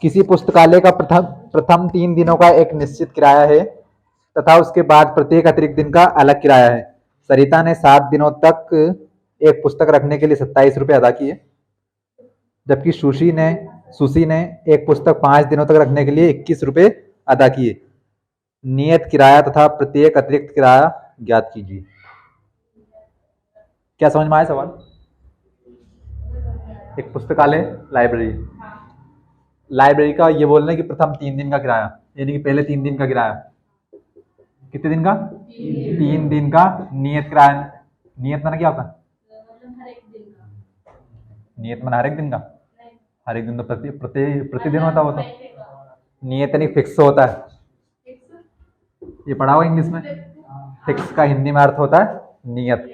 किसी पुस्तकालय का प्रथम प्रथम 3 दिनों का एक निश्चित किराया है तथा उसके बाद प्रत्येक अतिरिक्त दिन का अलग किराया है। सरिता ने 7 दिनों तक एक पुस्तक रखने के लिए 27 रुपये अदा किए, जबकि सुशी ने एक पुस्तक 5 दिनों तक रखने के लिए 21 रुपये अदा किए। नियत किराया तथा प्रत्येक अतिरिक्त किराया ज्ञात कीजिए। क्या समझ में आया सवाल? एक पुस्तकालय, लाइब्रेरी का ये बोलना है कि प्रथम 3 दिन का किराया, यानी कि पहले 3 दिन का किराया। कितने दिन का? 3 दिन का नियत किराया। नियत माना क्या होता है? नियत माना हर एक दिन का? हर एक दिन तो प्रतिदिन होता है वो तो। नियत यानी फिक्स होता है। ये पढ़ा हुआ इंग्लिश में। फिक्स का हिंदी में अर्थ होता है नियत।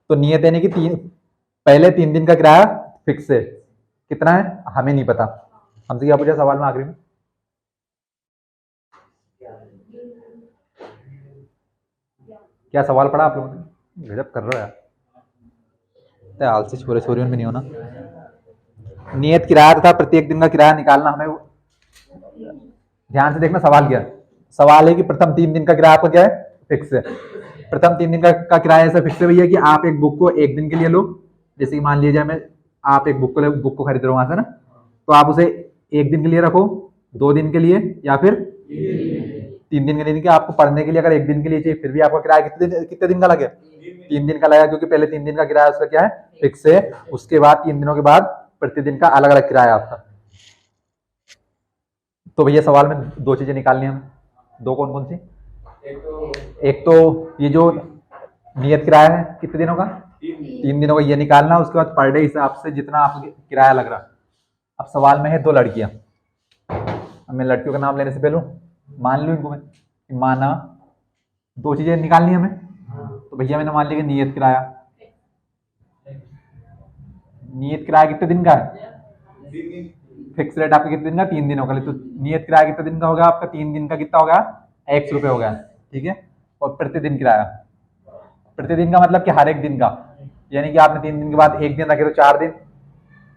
तो नियत यानी कि पहले 3 दिन का किराया फिक्स है। कितना है हमें नहीं पता। हमसे क्या पूछा सवाल में आखिरी में? क्या सवाल पढ़ा आप लोगों ने? गजब कर रहे हो यार, आलसी छोरे छोरियों में नहीं होना। नियत किराया तथा प्रत्येक दिन का किराया निकालना। हमें ध्यान से देखना सवाल क्या है। सवाल है कि प्रथम 3 दिन का किराया आपका क्या है? फिक्स है। प्रथम 3 दिन का किराया ऐसा फिक्स है भैया कि आप एक बुक को एक दिन के लिए लो। जैसे कि मान लीजिए मैं आप एक बुक को खरीद रहे हो वहां से ना, तो आप उसे एक दिन के लिए रखो, 2 दिन के लिए, या फिर 3 दिन के लिए। कि आपको पढ़ने के लिए अगर एक दिन के लिए चाहिए, फिर भी आपका किराया कितने दिन का लगे? 3 दिन का लगा, क्योंकि पहले 3 दिन का किराया उसका क्या है? फिक्स है। उसके बाद 3 दिनों के बाद प्रतिदिन का अलग अलग किराया आपका। तो भैया सवाल में 2 चीजें निकालनी है हमें। 2 कौन कौन सी? एक तो ये जो नियत किराया है कितने दिनों का? 3 दिनों का, ये निकालना। उसके बाद पर डे हिसाब से जितना आपको किराया लग रहा। अब सवाल में है 2 लड़कियां। अब मैं लड़कियों का नाम लेने से पहले मान लूं इनको मैं, माना 2 चीजें निकालनी है हमें। तो भैया मैंने मान लिया कि नियत किराया। नियत किराया कितने दिन का है? फिक्स रेट आपका कितने दिन का? 3 दिनों का। तो नियत किराया कितने दिन का होगा आपका? 3 दिन का कितना होगा? ₹100 हो गया। ठीक है। और प्रतिदिन किराया, प्रतिदिन का मतलब कि हर एक दिन का, यानी कि आपने 3 दिन के बाद एक दिन रखे तो 4 दिन,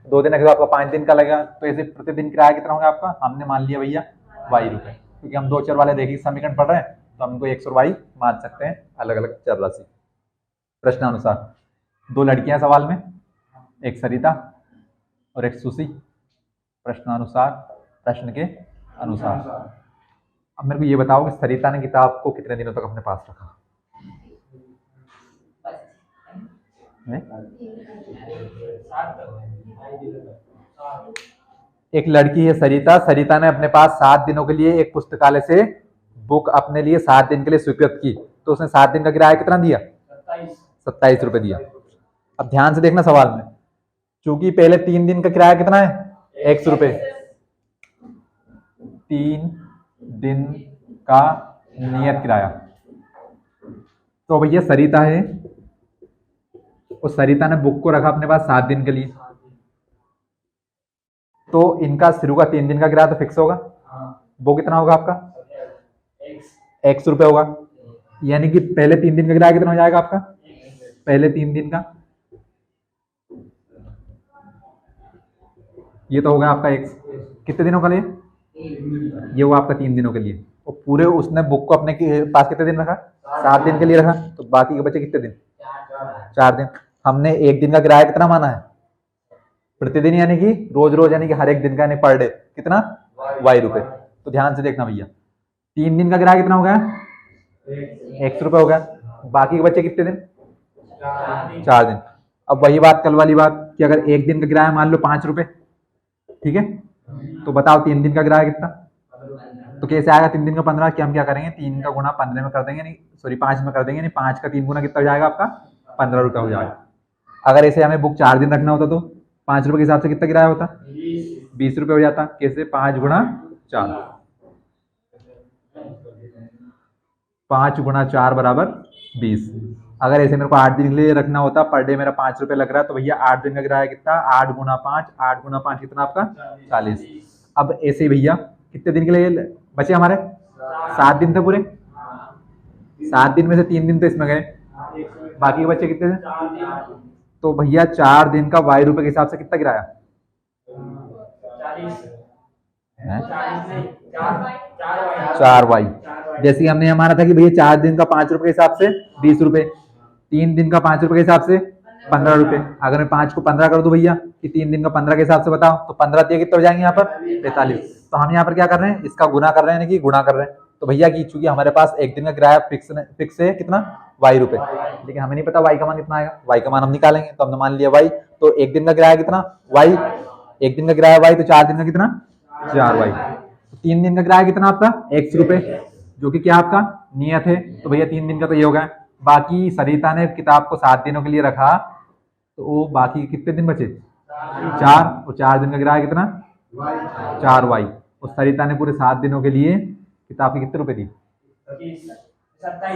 2 दिन रखे तो आपका 5 दिन का लगेगा। तो ऐसे प्रतिदिन किराया कितना होगा आपका? हमने मान लिया भैया ₹22, क्योंकि हम 2 चर वाले रैखिक समीकरण पढ़ रहे हैं, तो हमको 100 मान सकते हैं अलग अलग चर राशि। प्रश्नानुसार 2 लड़कियां सवाल में, एक सरिता और एक सुशी। प्रश्नानुसार, प्रश्न के अनुसार। अब मेरे को ये बताओ कि सरिता ने किताब को कितने दिनों तक अपने पास रखा? एक लड़की है सरिता। सरिता ने अपने पास 7 दिनों के लिए एक पुस्तकालय से बुक अपने लिए 7 दिन के लिए स्वीकृत की। तो उसने 7 दिन का किराया कितना दिया? 27 रुपए दिया। अब ध्यान से देखना सवाल में, चूंकि पहले 3 दिन का किराया कितना है? 100 रुपए। 3 दिन का नियत किराया। तो भैया सरिता है, उस सरिता ने बुक को रखा अपने पास 7 दिन के लिए, तो इनका शुरू का 3 दिन का किराया तो फिक्स होगा। वो कितना होगा आपका? 100 रुपए होगा। यानी कि पहले 3 दिन का किराया कितना हो जाएगा आपका? पहले 3 दिन का ये तो होगा आपका कितने दिनों के लिए? ये हुआ आपका 3 दिनों के लिए। और पूरे उसने बुक को अपने पास कितने दिन रखा? 7 दिन के लिए रखा। तो बाकी के बचे कितने दिन? 4 दिन। हमने एक दिन का किराया कितना माना है? प्रतिदिन, यानी कि रोज रोज, यानी कि हर एक दिन का, यानी पर डे कितना? ₹22। तो ध्यान से देखना भैया, 3 दिन का किराया कितना हो गया? 100 हो गया। बाकी के बचे कितने दिन? 4 दिन। अब वही बात, कल वाली बात, कि अगर एक दिन का किराया मान लो ₹5, ठीक है, तो बताओ 3 दिन का किराया कितना? तो कैसे आएगा 3 दिन का 15? कि हम क्या करेंगे, 3 का गुणा 15 में कर देंगे, नहीं सॉरी 5 में कर देंगे, नहीं 5 का 3 गुना कितना हो जाएगा आपका? ₹15 हो जाएगा। अगर ऐसे हमें बुक 4 दिन रखना होता तो ₹5 के हिसाब से कितना किराया होता? ₹20 हो जाता। कैसे? 5 गुणा 4, 5 गुणा 4 बराबर 20। अगर ऐसे मेरे को 8 दिन के लिए रखना होता, पर डे मेरा ₹5 लग रहा है, तो भैया 8 दिन का किराया कितना? 8 गुणा 5, 8 गुणा 5 कितना आपका? 40। अब ऐसे भैया कितने दिन के लिए बचे हमारे? 7 दिन थे पूरे। 7 दिन में से 3 दिन तो इसमें गए, बाकी के बच्चे कितने थे? तो भैया 4 दिन का ₹22 के हिसाब से कितना किराया? हैं? 4y। जैसे कि हमने हमारा था कि भैया 4 दिन का 5 रुपए के हिसाब से 20 रुपए, 3 दिन का 5 रुपए के हिसाब से 15 रुपए। अगर मैं 5 को 15 कर दूं भैया कि 3 दिन का 15 के हिसाब से बताओ, तो 15 दिए कितने हो जाएंगे यहाँ पर 45। तो हम यहाँ पर क्या कर रहे हैं, इसका गुना कर रहे हैं कि गुणा कर रहे हैं। तो भैया कि चूंकि हमारे पास एक दिन का किराया फिक्स है कितना y रुपए, लेकिन हमें नहीं पता y का मान कितना आएगा, y का मान हम निकालेंगे। तो हमने मान लिया y, तो एक दिन का किराया कितना y, एक दिन का किराया y, तो 4 दिन का कितना 4y। 3 दिन का किराया कितना आपका x रुपए, जो कि क्या आपका नियत है। तो भैया 3 दिन का तो ये होगा। बाकी सरिता ने किताब को 7 दिनों के लिए रखा, तो वो बाकी कितने दिन बचे 4, और 4 दिन का किराया कितना 4y। और सरिता ने पूरे 7 दिनों के लिए किताब के कितने रुपए दिए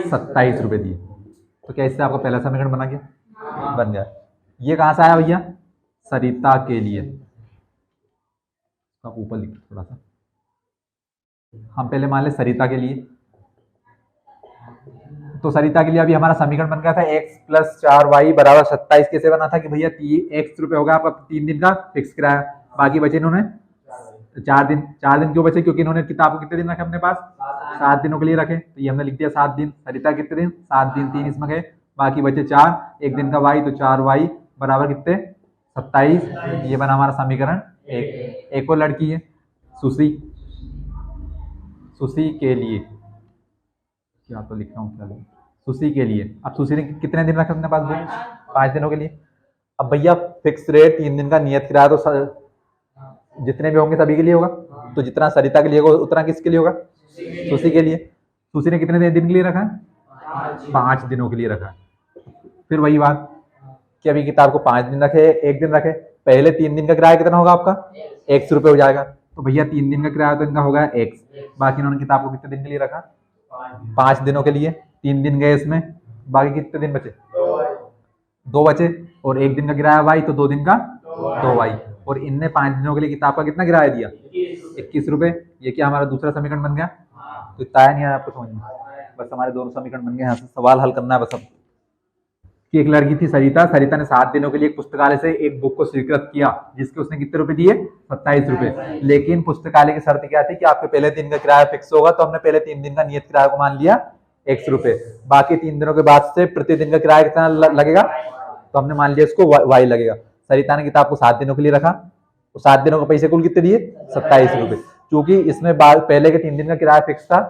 27 रुपए दिए। तो क्या इससे आपका पहला समीकरण बना गया, बन गया। ये कहां से आया भैया, सरिता के लिए। आप ऊपर लिखो थोड़ा सा, हम पहले मान ले सरिता के लिए। तो सरिता के लिए अभी हमारा समीकरण बन गया था x प्लस 4y बराबर 27। कैसे बना था कि भैया x रुपए होगा आपका 3 दिन का फिक्स किराया, बाकी बचे इन्होंने 4 दिन। 4 दिन क्यों बचे, क्योंकि इन्होंने किताब को कितने दिन रखे अपने पास 7 दिनों के लिए रखे, तो ये हमने लिख दिया 7 दिन। सरिता कितने दिन 7 दिन, 3 इसमें गए, बाकी बचे 4, एक दिन का y, तो 4y बराबर कितने 27। ये बना हमारा समीकरण एक और लड़की है सुशी, सुशी के लिए क्या तो लिख रहा हूँ, क्या सुशी के लिए। अब सुशी ने कितने दिन रखे अपने पास बुक 5 दिनों के लिए। अब भैया फिक्स रेट 3 दिन का नियत किराया, तो जितने भी होंगे सभी के लिए होगा, तो जितना सरिता के लिए होगा उतना किसके लिए होगा सुशी के लिए। सुशी ने कितने दिन के लिए रखा है 5 दिनों के लिए रखा है। फिर वही बात कि अभी किताब को 5 दिन रखे, एक दिन रखे, पहले 3 दिन का किराया कितना होगा आपका x रुपए हो जाएगा। तो भैया 3 दिन का किराया तो इनका होगा x, बाकी इन्होंने किताब को कितने दिन के लिए रखा 5 दिनों के लिए, 3 दिन गए इसमें, बाकी कितने दिन बचे 2 बचे, और एक दिन का किराया y, तो 2 दिन का 2y। और इनने 5 दिनों के लिए किताब का कितना किराया दिया 21 रुपए। ये क्या हमारा दूसरा समीकरण बन गया। तो इतना नहीं आया आपको समझ में, बस हमारे दोनों समीकरण बन गए। यहाँ से सवाल हल करना है बस अब। कि एक लड़की थी सरिता, सरिता ने 7 दिनों के लिए एक पुस्तकालय से एक बुक को स्वीकृत किया, जिसके उसने कितने रुपए दिए 27 रुपए। लेकिन पुस्तकालय की शर्त क्या थी कि आपके पहले दिन का किराया फिक्स होगा, तो हमने पहले 3 दिन का नियत किराया को मान लिया x रुपए, बाकी 3 दिनों के बाद से प्रति दिन का किराया कितना लगेगा, तो हमने मान लिया इसको y लगेगा। सरिता ने किताब को 7 दिनों के लिए रखा, तो 7 दिनों के पैसे कुल कितने दिए 27 रुपए। क्योंकि इसमें पहले के 3 दिन का किराया फिक्स था,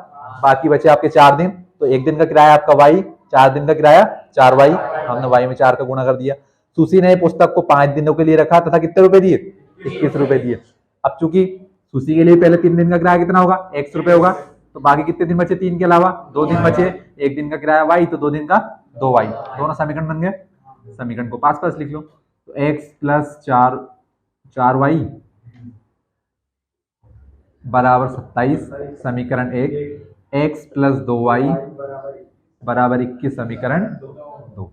बाकी बचे आपके 4 दिन, तो एक दिन का किराया आपका y, 4 दिन का किराया 4y, हमने y में 4 का गुणा कर दिया। सुशी ने पुस्तक को 5 दिनों के लिए रखा तथा कितने रुपए दिए 21 रुपए दिए। अब चूंकि सुशी के लिए पहले 3 दिन का किराया कितना होगा x रुपए होगा, तो बाकी कितने दिन बचे 3 के अलावा 2 दिन बचे, एक दिन का किराया y, तो 2 दिन का 2y। दोनों समीकरण बन गए। समीकरण को पास पास लिख लो, तो x प्लस 4y बराबर 27 समीकरण 1, x प्लस 2y बराबर 21 समीकरण 2।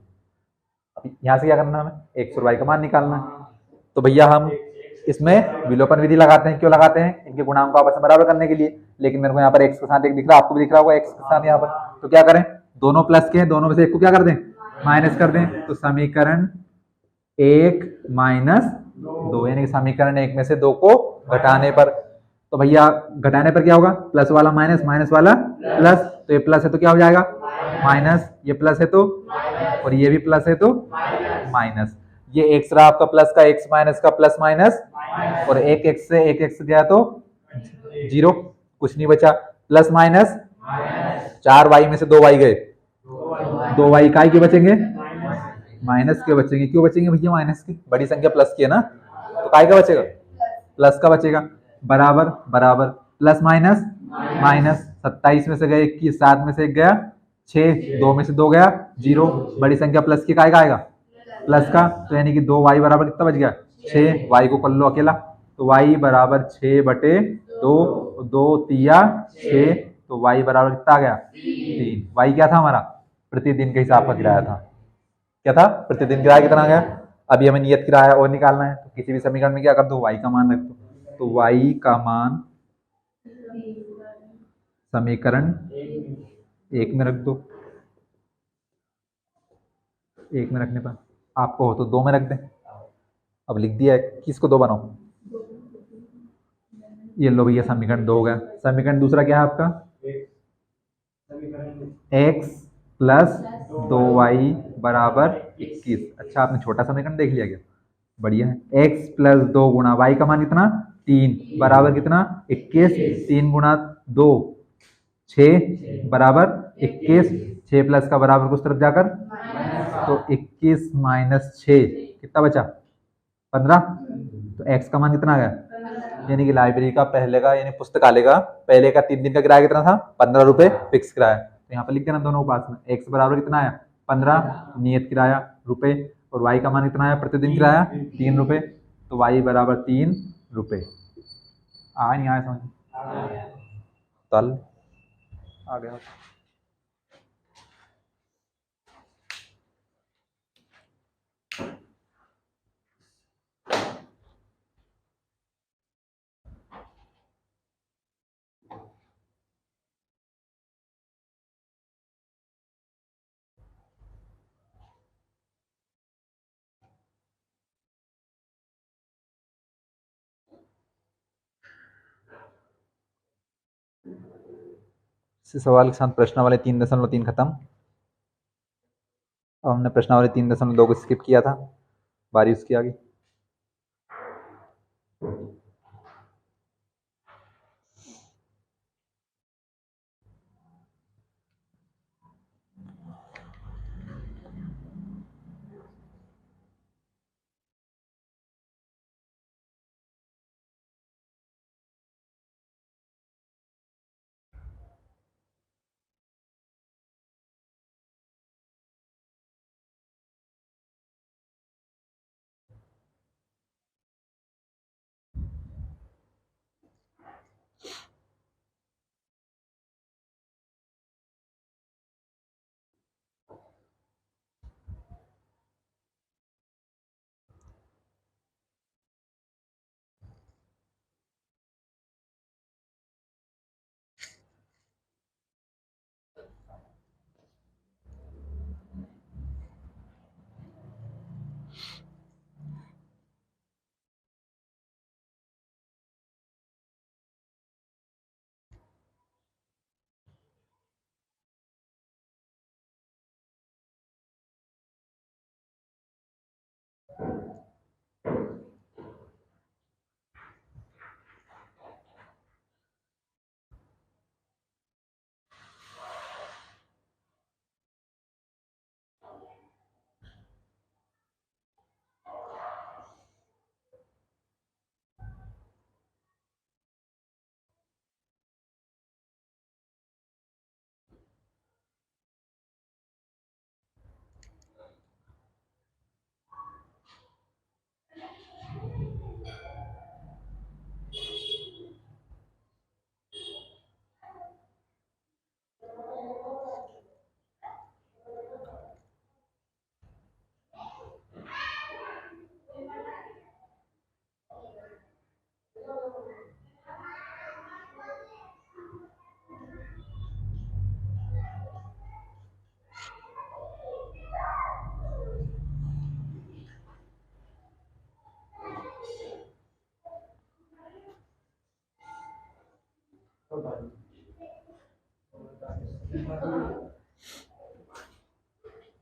यहां से क्या करना है, हमें x और y का मान निकालना है। तो भैया हम इसमें विलोपन विधि लगाते हैं। क्यों लगाते हैं, इनके गुणांक को आपस में बराबर करने के लिए। लेकिन मेरे को यहाँ पर x के साथ एक दिख रहा है, आपको भी दिख रहा होगा x के साथ यहाँ पर, तो क्या करें, दोनों प्लस के हैं, दोनों में से एक को क्या कर दें माइनस कर दें। तो समीकरण 1 माइनस 2, यानी कि समीकरण 1 में से 2 को घटाने पर, तो भैया घटाने पर क्या होगा, प्लस वाला माइनस, माइनस वाला प्लस, तो ये प्लस है तो क्या हो जाएगा माइनस, ये प्लस है तो, और ये भी प्लस है तो माइनस। ये x रहा आपका प्लस का, x माइनस का प्लस माइनस, और एक x से एक x गया तो 0, कुछ नहीं बचा, प्लस माइनस 4y में से 2y गए, 2y काय के बचेंगे माइनस के बचेंगे। क्यों बचेंगे भैया माइनस के, बड़ी संख्या प्लस की है ना, तो काय का बचेगा प्लस का बचेगा, बराबर बराबर प्लस माइनस माइनस, 27 में से गए 21, 7 में से 1 गया 6, 2 में से 2 गया 0, बड़ी संख्या प्लस की काय का आएगा प्लस का, तो यानी कि 2y बराबर कितना बच गया 6, y को कर लो अकेला, तो y बराबर 6 बटे 2, 2 तिया 6, तो y बराबर कितना आ गया 3। y क्या था हमारा प्रतिदिन के हिसाब का किराया था, क्या था प्रतिदिन किराया कितना आ गया। अभी हमें नियत किराया और निकालना है, तो किसी भी समीकरण में क्या कर दो y का मान रख दो, तो y का मान समीकरण 1 में रख दो, 1 में रखने पर आपको हो तो 2 में रख दें। अब लिख दिया है, किसको 2 बनाओ, ये लो भैया, समीकरण 2 हो गया। समीकरण दूसरा क्या है आपका? x प्लस 2y बराबर 21। अच्छा, आपने छोटा समीकरण देख लिया क्या? बढ़िया है। x प्लस 2 गुणा y का मान कितना? 3 बराबर कितना? 21। 3 गुणा 2 6 बराबर 21। 6 प्लस का बराबर कुछ तरफ जाकर तो 21 माइनस 6 कितना बचा? 15। तो x का मान कितना आ गया? यानी कि लाइब्रेरी का पहले का, यानी पुस्तकालय का पहले का 3 दिन का किराया कितना था? 15 रुपए फिक्स किराया। तो यहाँ पर लिख देना दोनों के पास में। x बराबर कितना आया? 15 नियत किराया रुपए, और y का मान कितना आया प्रतिदिन किराया? 3 रुपए। तो y बराबर 3 रुपए। आया नहीं आया समझ? तल आ गया। इस सवाल के साथ प्रश्नावली 3.3 खत्म। अब हमने प्रश्नावली 3.2 को स्किप किया था, बारी उसकी आ गई।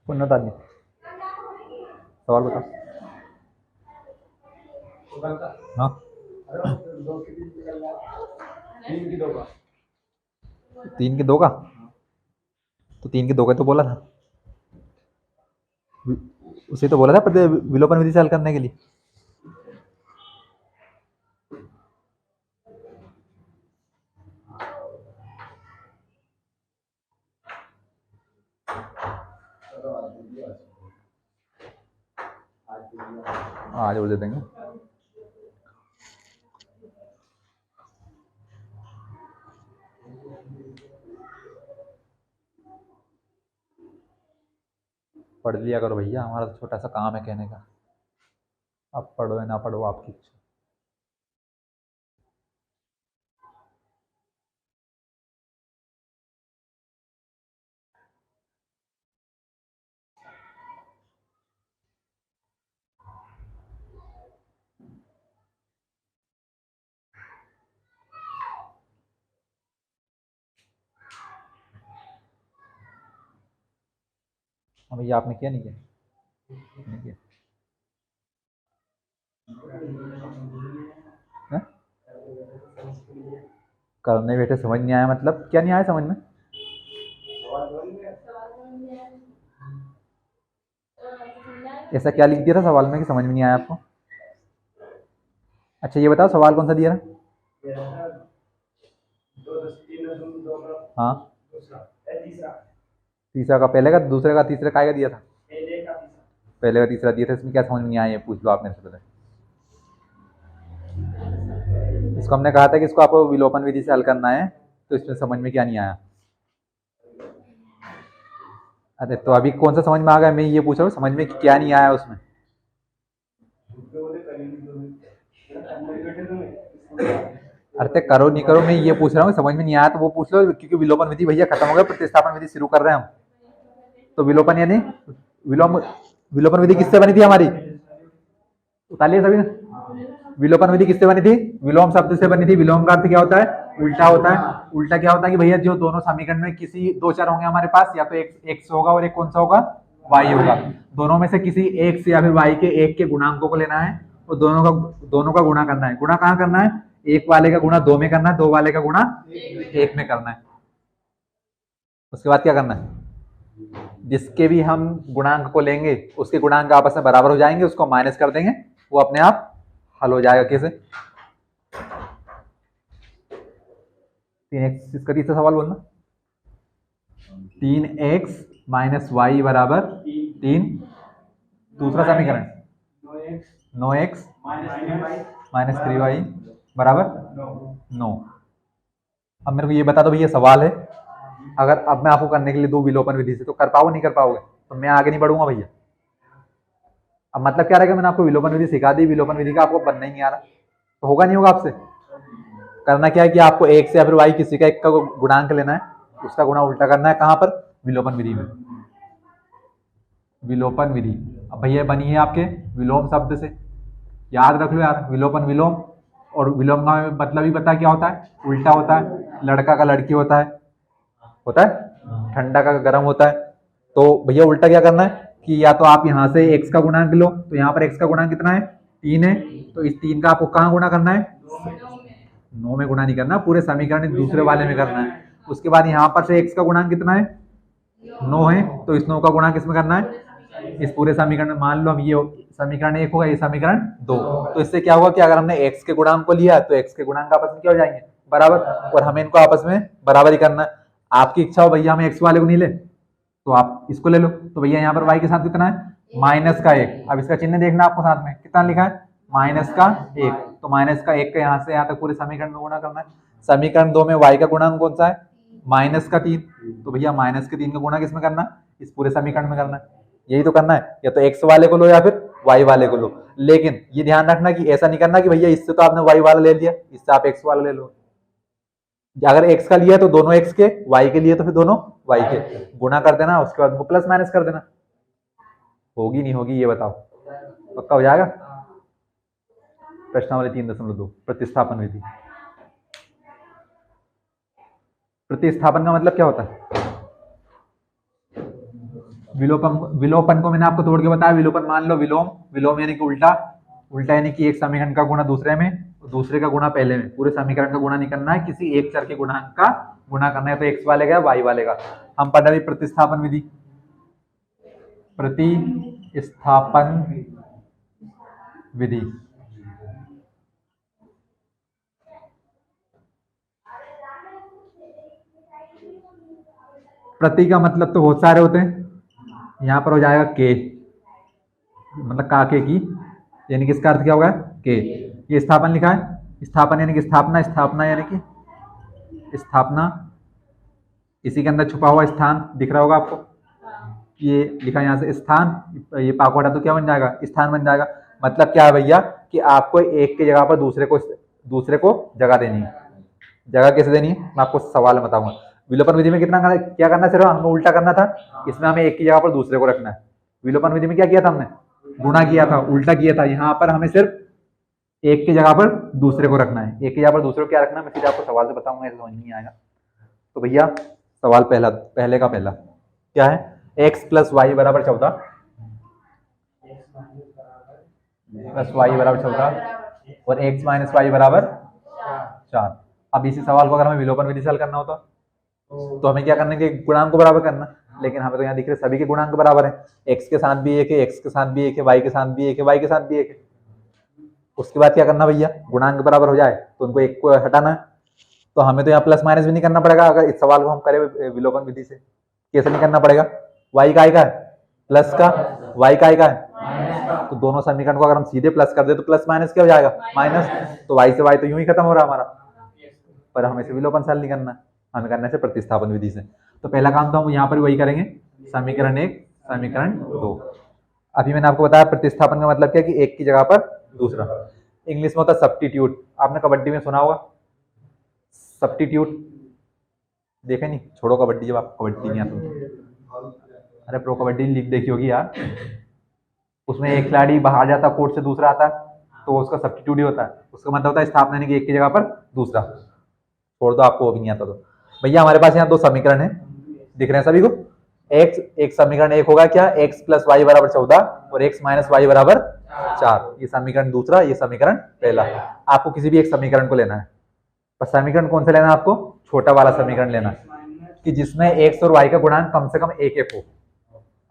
पुण्यतानी सवाल बताओ। हाँ, 3 की 2 का, तो 3 की 2 का तो बोला था, उसे तो बोला था विलोपन विधि से हल करने के लिए। आज और दे देंगे। पढ़ लिया करो भैया, हमारा तो छोटा सा काम है कहने का। अब पढ़ो या ना पढ़ो आपकी इच्छा। हाँ भैया, आपने किया नहीं किया? नहीं किया। हैं? करने बैठे समझ नहीं आया मतलब क्या नहीं आया समझ में? ऐसा क्या लिख दिया था सवाल में कि समझ में नहीं आया आपको? अच्छा ये बताओ सवाल कौन सा दिया था? हाँ, तीसरा का, पहले का, दूसरे का, तीसरे का दिया था? पहले का तीसरा दिया था। इसमें क्या समझ में नहीं आया ये पूछ लो आपने से पहले। इसको हमने कहा था कि इसको आपको विलोपन विधि से हल करना है, तो इसमें समझ में क्या नहीं आया? अरे तो अभी कौन सा समझ में आ गया? मैं ये पूछ रहा हूँ समझ में क्या नहीं आया उसमें। अरे करो नहीं करो, मैं ये पूछ रहा हूँ समझ में नहीं आया तो वो पूछ लो, क्योंकि विलोपन विधि भैया खत्म हो गया, प्रतिस्थापन विधि शुरू कर रहे हैं हम। तो विलोपन यानी विलोम विलोपन विधि किससे बनी थी हमारी? उतारिए सभी ने। विलोपन विधि किससे बनी थी? विलोम शब्द से बनी थी। विलोम का अर्थ क्या होता है? उल्टा होता है। उल्टा क्या होता है कि भैया जो दोनों समीकरण में किसी दो चर होंगे हमारे पास, या तो एक एक्स होगा और एक कौन सा होगा? वाई होगा। दोनों में से किसी एक से या फिर वाई के एक के गुणांकों को लेना है और दोनों का गुणा करना है। गुणा कहाँ करना है? एक वाले का गुणा दो में करना है, दो वाले का गुणा एक में करना है। उसके बाद क्या करना है? जिसके भी हम गुणांक को लेंगे उसके गुणांक आपस में बराबर हो जाएंगे, उसको माइनस कर देंगे, वो अपने आप हल हो जाएगा। कैसे? 3x, इसका तीसरा सवाल बोलना। 3x माइनस वाई बराबर 3। दूसरा समीकरण 9x माइनस 3y बराबर 9। अब मेरे को ये बता दो भैया, सवाल है अगर अब मैं आपको करने के लिए दूं विलोपन विधि से, तो कर पाओगे नहीं कर पाओगे? तो मैं आगे नहीं बढ़ूंगा भैया। अब मतलब क्या रहेगा, मैंने आपको विलोपन विधि सिखा दी, विलोपन विधि का आपको बनना ही नहीं आ रहा, तो होगा नहीं होगा आपसे। करना क्या है कि आपको एक से या फिर वाई किसी का एक का गुणांक लेना है, उसका गुणा उल्टा करना है। कहां पर? विलोपन विधि में। विलोपन विधि अब भैया बनी है आपके विलोम शब्द से, याद रख लो यार, विलोपन विलोम। और विलोम का मतलब ही पता क्या होता है? उल्टा होता है। लड़का का लड़की होता है ठंडा का गर्म होता है। तो भैया उल्टा क्या करना है कि या तो आप यहाँ से x का गुणांक लो, तो यहाँ पर x का गुणांक कितना है? 3 है। तो इस 3 का आपको कहाँ गुणा करना है? 9 में गुणा नहीं करना, पूरे समीकरण दूसरे वाले में करना है। उसके बाद यहाँ पर से x का गुणांक कितना है? 9 है। तो इस 9 का गुणा किस में करना है? इस पूरे समीकरण में। मान लो हम ये समीकरण 1 होगा, ये समीकरण 2। तो इससे क्या होगा कि अगर हमने x के गुणांक को लिया तो x के गुणांक आपस में क्या हो जाएंगे? बराबर। और हमें इनको आपस में बराबर ही करना है। आपकी इच्छा हो भैया हमें x वाले को नहीं ले, तो आप इसको ले लो। तो भैया यहाँ पर y के साथ कितना है? माइनस का 1। अब इसका चिन्ह देखना आपको साथ में, कितना लिखा है? माइनस का 1। तो माइनस का 1 का यहाँ से यहाँ तक पूरे समीकरण में गुणा करना है। समीकरण 2 में y का गुणांक कौन सा है? माइनस का 3। तो भैया माइनस के 3 का गुणा किसमें करना है? इस पूरे समीकरण में करना है। यही तो करना है, या तो x वाले को लो या फिर y वाले को लो। लेकिन ये ध्यान रखना कि ऐसा नहीं करना कि भैया इससे तो आपने y वाला ले लिया, इससे आप x वाला ले लो। अगर x का लिया तो दोनों x के, y के लिए तो फिर दोनों y के, गुणा कर देना, उसके बाद प्लस माइनस कर देना। होगी नहीं होगी ये बताओ? पक्का हो जाएगा? प्रश्नावली 3.2 प्रतिस्थापन विधि। प्रतिस्थापन का मतलब क्या होता है? विलोपन को मैंने आपको तोड़ के बताया। विलोपन मान लो विलोम यानी कि उल्टा यानी कि एक समीकरण का गुणा दूसरे में, दूसरे का गुणा पहले में। पूरे समीकरण का गुणा नहीं करना है, किसी एक चर के गुणांक का गुणा करना है, तो x वाले का y वाले का। हम पढ़ रहे प्रतिस्थापन विधि। प्रतिस्थापन विधि प्रति का मतलब तो बहुत सारे होते हैं, यहाँ पर हो जाएगा के, मतलब काके की, यानी कि इसका अर्थ क्या होगा? के। ये स्थापन लिखा है, स्थापन यानी कि स्थापना, स्थापना यानी कि स्थापना। इसी के अंदर छुपा हुआ स्थान दिख रहा होगा आपको, ये लिखा है यहाँ से स्थान, ये पाखवाड़ा तो क्या बन जाएगा? स्थान बन जाएगा। मतलब क्या है भैया कि आपको एक की जगह पर दूसरे को जगह देनी है। जगह कैसे देनी है मैं आपको सवाल में बताऊंगा। विलोपन विधि में क्या करना, सिर्फ हमें उल्टा करना था, इसमें हमें एक की जगह पर दूसरे को रखना है। विलोपन विधि में क्या किया था हमने? गुणा किया था, उल्टा किया था। यहाँ पर हमें सिर्फ एक की जगह पर दूसरे को रखना है। एक की जगह पर दूसरे को क्या रखना है मैं सीधे आपको सवाल से बताऊंगा, ऐसे समझ नहीं आएगा। तो भैया सवाल पहले का पहला क्या है एक्स प्लस वाई बराबर 14 प्लस वाई बराबर 14 और एक्स माइनस वाई बराबर 4। अब इसी सवाल को अगर हमें विलोपन विधि से हल करना होता तो हमें क्या करना है कि गुणांक को बराबर करना, लेकिन हमें तो यहाँ दिख रहे सभी के गुणांक बराबर है, एक्स के साथ भी एक है, एक्स के साथ भी एक है, वाई के साथ भी एक है, वाई के साथ भी एक है। उसके बाद क्या करना भैया, गुणांक बराबर हो जाए तो उनको एक को हटाना है। तो हमें तो यहाँ प्लस माइनस भी नहीं करना पड़ेगा अगर इस सवाल को हम करें विलोपन विधि से। कैसे नहीं करना पड़ेगा, वाई का है प्लस का, वाई का है, तो दोनों समीकरण को अगर हम सीधे प्लस कर दे तो प्लस माइनस क्या हो जाएगा, माइनस। तो वाई से वाई तो यूं ही खत्म हो रहा हमारा, पर हमें से विलोपन से हल नहीं करना, हमें करना है प्रतिस्थापन विधि से। तो पहला काम तो हम यहाँ पर वही करेंगे, समीकरण 1 समीकरण 2। अभी मैंने आपको बताया प्रतिस्थापन का मतलब क्या कि एक की जगह पर दूसरा, इंग्लिश में होता है सब्स्टिट्यूट। आपने कबड्डी में सुना होगा सब्स्टिट्यूट, देखे नहीं, छोड़ो कबड्डी, जब आप कबड्डी नहीं आता, अरे प्रो कबड्डी लीग देखी होगी यार, उसमें एक खिलाड़ी बाहर जाता कोर्ट से, दूसरा आता तो उसका सब्स्टिट्यूट ही होता है। उसका मतलब होता है स्थापना यानी कि एक की जगह पर दूसरा। छोड़ दो, आपको वो भी नहीं आता तो। भैया हमारे पास यहाँ दो समीकरण है, दिख रहे हैं सभी को। एक्स एक समीकरण एक होगा क्या, एक्स प्लस वाई बराबर 14 और एक्स माइनस वाई बराबर 4, ये समीकरण दूसरा, ये समीकरण पहला। आपको किसी भी एक समीकरण को लेना है, पर समीकरण कौन सा लेना है आपको, छोटा वाला समीकरण लेना है कि जिसमें एक्स और वाई का गुणांक कम से कम एक एक हो।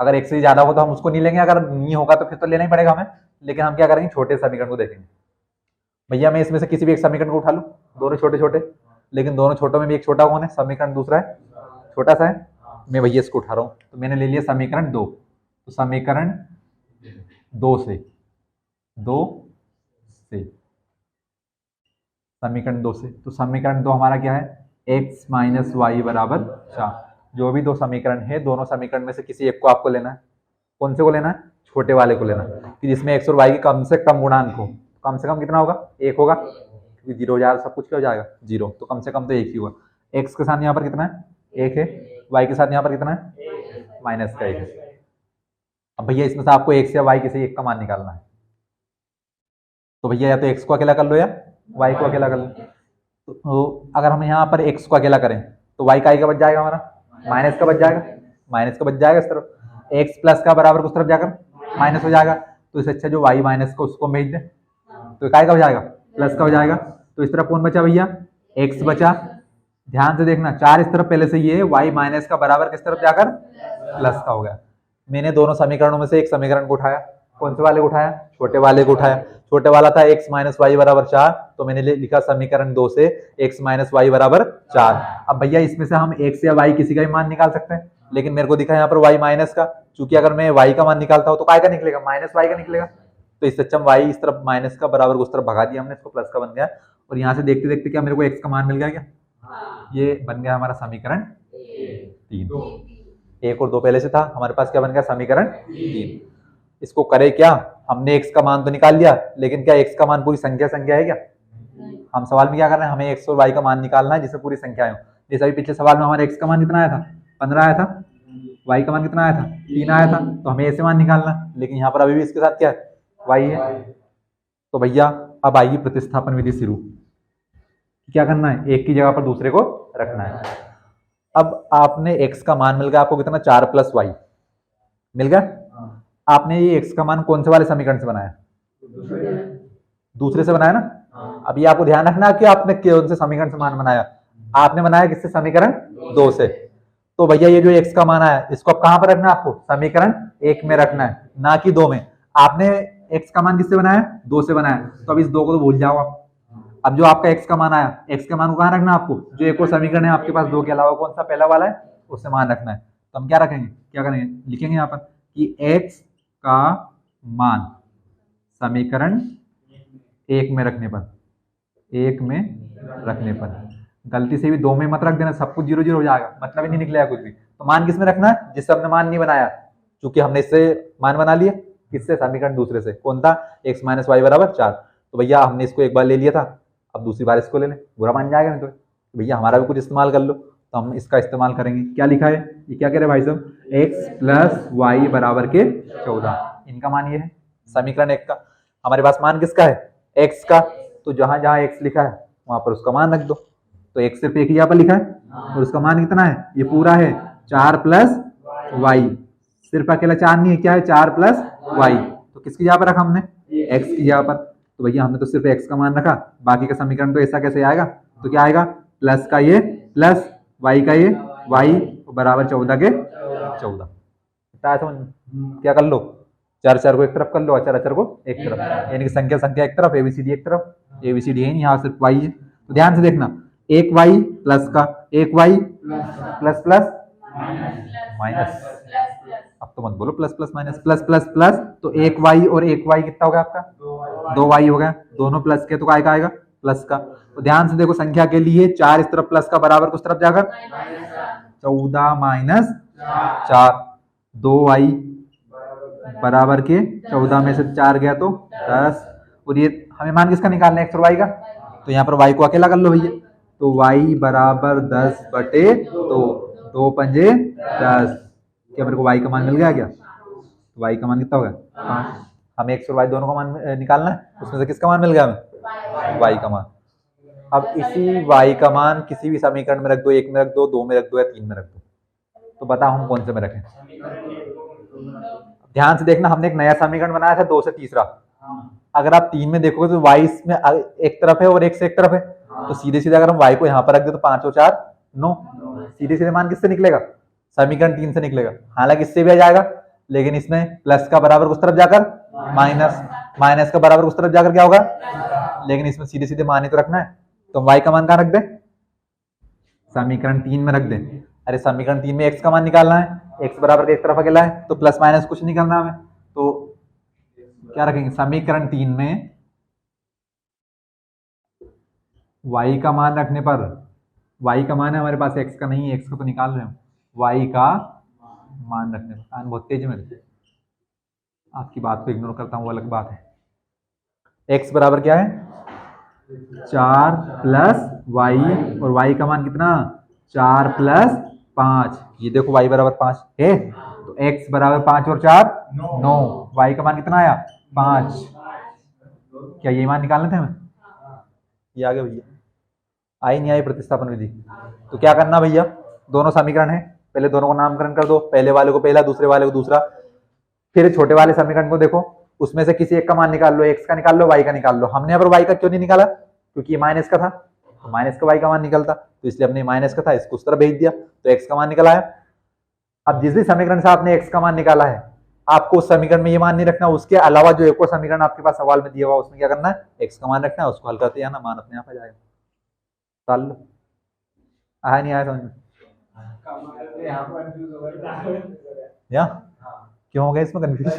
अगर एक से ज्यादा हो तो हम उसको नहीं लेंगे, अगर नहीं होगा तो फिर तो लेना ही पड़ेगा हमें, लेकिन हम क्या करेंगे, छोटे समीकरण को देखेंगे। भैया मैं इसमें से किसी भी एक समीकरण को उठा लूं, दोनों छोटे छोटे, लेकिन दोनों छोटों में भी एक छोटा कौन है, समीकरण दूसरा है, छोटा सा है, मैं भैया इसको उठा रहा हूं। तो मैंने ले लिया समीकरण 2, तो समीकरण 2 से समीकरण 2 से, तो समीकरण 2 हमारा क्या है, x माइनस वाई बराबर 4। जो भी दो समीकरण है, दोनों समीकरण में से किसी एक को आपको लेना है। कौन से को लेना है, छोटे वाले को लेना है, कि जिसमें x और y की कम से कम गुणांक हो। कम से कम कितना होगा, एक होगा, क्योंकि जीरो हो जाएगा, सब कुछ क्या हो जाएगा, जीरो, तो कम से कम तो एक ही होगा। x के साथ यहाँ पर कितना है, एक है, y के साथ यहाँ पर कितना है, माइनस का एक है। अब भैया इसमें से आपको x या y किसी एक का मान निकालना है, तो भैया या तो x को अकेला कर लो या y को अकेला कर लो। तो अगर हम यहाँ पर x को अकेला करें तो y का बच जाएगा हमारा, माइनस का बच जाएगा, माइनस का बच जाएगा इस तरफ, x प्लस का बराबर उस तरफ जाकर माइनस हो जाएगा। तो इससे अच्छा जो y माइनस को उसको भेज दे, तो काय का हो जाएगा, प्लस का हो जाएगा। तो इस तरफ कौन बचा भैया, x बचा। ध्यान से देखना, 4 इस तरफ पहले से ये y माइनस का बराबर किस तरफ जाकर प्लस का हो गया। मैंने दोनों समीकरणों में से एक समीकरण को उठाया, कौन से वाले को उठाया, छोटे वाले को उठाया। छोटे वाला था x माइनस वाई बराबर 4, तो मैंने लिखा समीकरण 2 से x माइनस वाई बराबर 4। अब भैया इसमें से हम x या y किसी का भी मान निकाल सकते हैं, लेकिन मेरे को दिखा यहाँ पर y माइनस का, चूंकि अगर मैं y का मान निकालता हूँ तो काय का निकलेगा, माइनस y का निकलेगा। तो इससे अच्छा y इस तरफ माइनस का बराबर उस तरफ भगा दिया हमने, इसको प्लस का बन गया। और यहाँ से देखते देखते क्या मेरे को x का मान मिल गया, क्या ये बन गया हमारा समीकरण 3। 1 और 2 पहले से था, हमारे पास क्या बन गया, समीकरण 3। इसको करे क्या, हमने x का मान तो निकाल लिया, लेकिन क्या x का मान पूरी संख्या है क्या, हम सवाल में क्या कर रहे हैं, हमें x और y का मान निकालना है जिसमें पूरी संख्या है। जैसे अभी पिछले सवाल में हमारे x का मान कितना आया था, 15 आया था, y का मान कितना आया था, 3 आया था, तो हमें ऐसे मान निकालना, लेकिन यहाँ पर अभी भी इसके साथ क्या है, y है। तो भैया अब आएगी प्रतिस्थापन विधि शुरू। क्या करना है, एक की जगह पर दूसरे को रखना है। अब आपने x का मान मिल गया आपको कितना, 4 प्लस वाई मिल गया। आपने ये x का मान कौन से वाले समीकरण से बनाया, दूसरे से बनाया ना। अब ये आपको ध्यान रखना कि आपने कौन से समीकरण से मान बनाया, आपने बनाया किससे, समीकरण 2 से। तो भैया ये जो x का मान आया इसको अब कहां पर रखना है, आपको समीकरण 1 में रखना है, ना कि 2 में। आपने x का मान किससे बनाया, 2 से बनाया, तो अब इस 2 को तो भूल जाओ आप। अब जो आपका x का मान आया, x के मान को कहां रखना है आपको, जो एक और समीकरण है आपके पास 2 के अलावा, कौन सा पहला वाला है, उससे मान रखना है। तो हम क्या रखेंगे, क्या करेंगे, लिखेंगे यहाँ पर कि x का मान समीकरण 1 में रखने पर, 1 में रखने पर, गलती से भी 2 में मत रख देना, सब कुछ 0 0 हो जाएगा, मतलब ही नहीं निकलेगा कुछ भी। तो मान किस में रखना है, जिससे हमने मान नहीं बनाया, क्योंकि हमने इससे मान बना लिया, किससे, समीकरण दूसरे से, कौन था, x माइनस वाई बराबर 4। तो भैया हमने इसको एक बार ले लिया था, अब दूसरी बार इसको ले लें, बुरा मान जाएगा नहीं तो भैया हमारा भी कुछ इस्तेमाल कर लो। तो हम इसका इस्तेमाल करेंगे, क्या लिखा है, ये क्या कह रहे हैं भाई साहब, x प्लस वाई बराबर के 14, इनका मान ये है समीकरण 1 का। हमारे पास मान किसका है, x का, तो जहां जहां x लिखा है वहां पर उसका मान रख दो। तो x सिर्फ एक ही यहाँ पर लिखा है और उसका मान कितना है, ये पूरा है 4 प्लस वाई, सिर्फ अकेला 4 नहीं है, क्या है 4 प्लस वाई। तो किसकी जगह पर रखा हमने, एक्स की जगह पर। तो भैया हमने तो सिर्फ एक्स का मान रखा, बाकी का समीकरण तो ऐसा कैसे आएगा, तो क्या आएगा प्लस का ये प्लस वाई का ये वाई बराबर 14 के 14। समझ में? क्या कर लो, चार चार को एक तरफ कर लो, अचर अचर को एक तरफ, यानी कि संख्या संख्या एक तरफ, एबीसीडी एक तरफ, एबीसीडी है नहीं, यहाँ सिर्फ वाई है। तो ध्यान से देखना, एक वाई प्लस का एक वाई प्लस प्लस माइनस, अब तो मत बोलो plus plus minus, plus plus plus, तो एक वाई और एक वाई कितना हो गया आपका, 2 वाई हो गया, दोनों प्लस के, तो काय का आएगा प्लस का। तो ध्यान से देखो, संख्या के लिए 4 इस तरफ प्लस का बराबर उस तरफ जाकर 14 माइनस 4, 2 वाई बराबर के 14 में से 4 गया तो 10। और ये हमें मान किसका निकालना है, एक्स और वाई का, तो यहाँ पर वाई को अकेला कर लो भैया, तो वाई बराबर 10 बटे 2, 2 पंजे 10। क्या मेरे को वाई का मान मिल गया क्या, तो वाई का मान कितना होगा 5। हमें एक्स और वाई दोनों का मान निकालना है, उसमें से किसका मान मिल गया हमें, वाई का मान। अब इसी वाई का मान किसी भी समीकरण में रख दो, 1 में रख दो, 2 में रख दो या 3 में रख दो, तो बताओ हम कौन से में रखें। ध्यान से देखना, हमने एक नया समीकरण बनाया था 2 से तीसरा, अगर आप 3 में देखोगे तो वाई इसमें एक तरफ है और एक से एक तरफ है, तो सीधे सीधे अगर हम वाई को यहाँ पर रख दे तो 5 और 4 9, सीधे सीधे मान किससे निकलेगा, समीकरण 3 से निकलेगा। हालांकि इससे भी आ जाएगा, लेकिन इसमें प्लस का बराबर उस तरफ जाकर माइनस, माइनस का बराबर उस तरफ जाकर क्या होगा, लेकिन इसमें सीधे सीधे मान ही तो रखना है, तो वाई का मान कहाँ रख दे, समीकरण 3 में रख दे। अरे समीकरण 3 में एक्स का मान निकालना है, एक्स बराबर एक तरफ अकेला है, तो प्लस माइनस कुछ नहीं करना हमें, तो क्या रखेंगे, समीकरण 3 में y का मान रखने पर, y का मान है हमारे पास, x का नहीं है, x का तो निकाल रहे हैं, y का मान रखने पर, कान बहुत तेज है मेरे, आपकी बात को इग्नोर करता हूँ, वो अलग बात है। x बराबर क्या है 4 प्लस वाई, और y का मान कितना 4 प्लस 5, ये देखो y बराबर 5 है, तो x बराबर 5 और 4 9, y का मान कितना आया 5। क्या ये मान निकालने थे हमें, ये आ गया भैया, आई नहीं आई प्रतिस्थापन विधि। तो क्या करना भैया, दोनों समीकरण है, पहले दोनों को नामकरण कर दो, पहले वाले को पहला, दूसरे वाले को दूसरा, फिर छोटे वाले समीकरण को देखो, उसमें से किसी एक का मान निकाल लो, एक्स का निकाल लो, वाई का निकाल लो। हमने यहाँ पर वाई का क्यों नहीं निकाला, क्योंकि ये माइनस का था, तो माइनस का वाई का मान निकलता, तो इसलिए हमने माइनस का था इसको उस तरफ भेज दिया, तो एक्स का मान निकल आया। अब जिस भी समीकरण से आपने एक्स का मान निकाला है, आपको उस समीकरण में ये मान नहीं रखना, उसके अलावा जो एक और समीकरण आपके पास सवाल में दिया हुआ उसमें क्या करना है, एक्स का मान रखना है, उसको हल करते जाना, मान अपने आप आ जाएगा। डाल लो, आया नहीं आया समझ में, या क्यों हो गया इसमें कंफ्यूजन,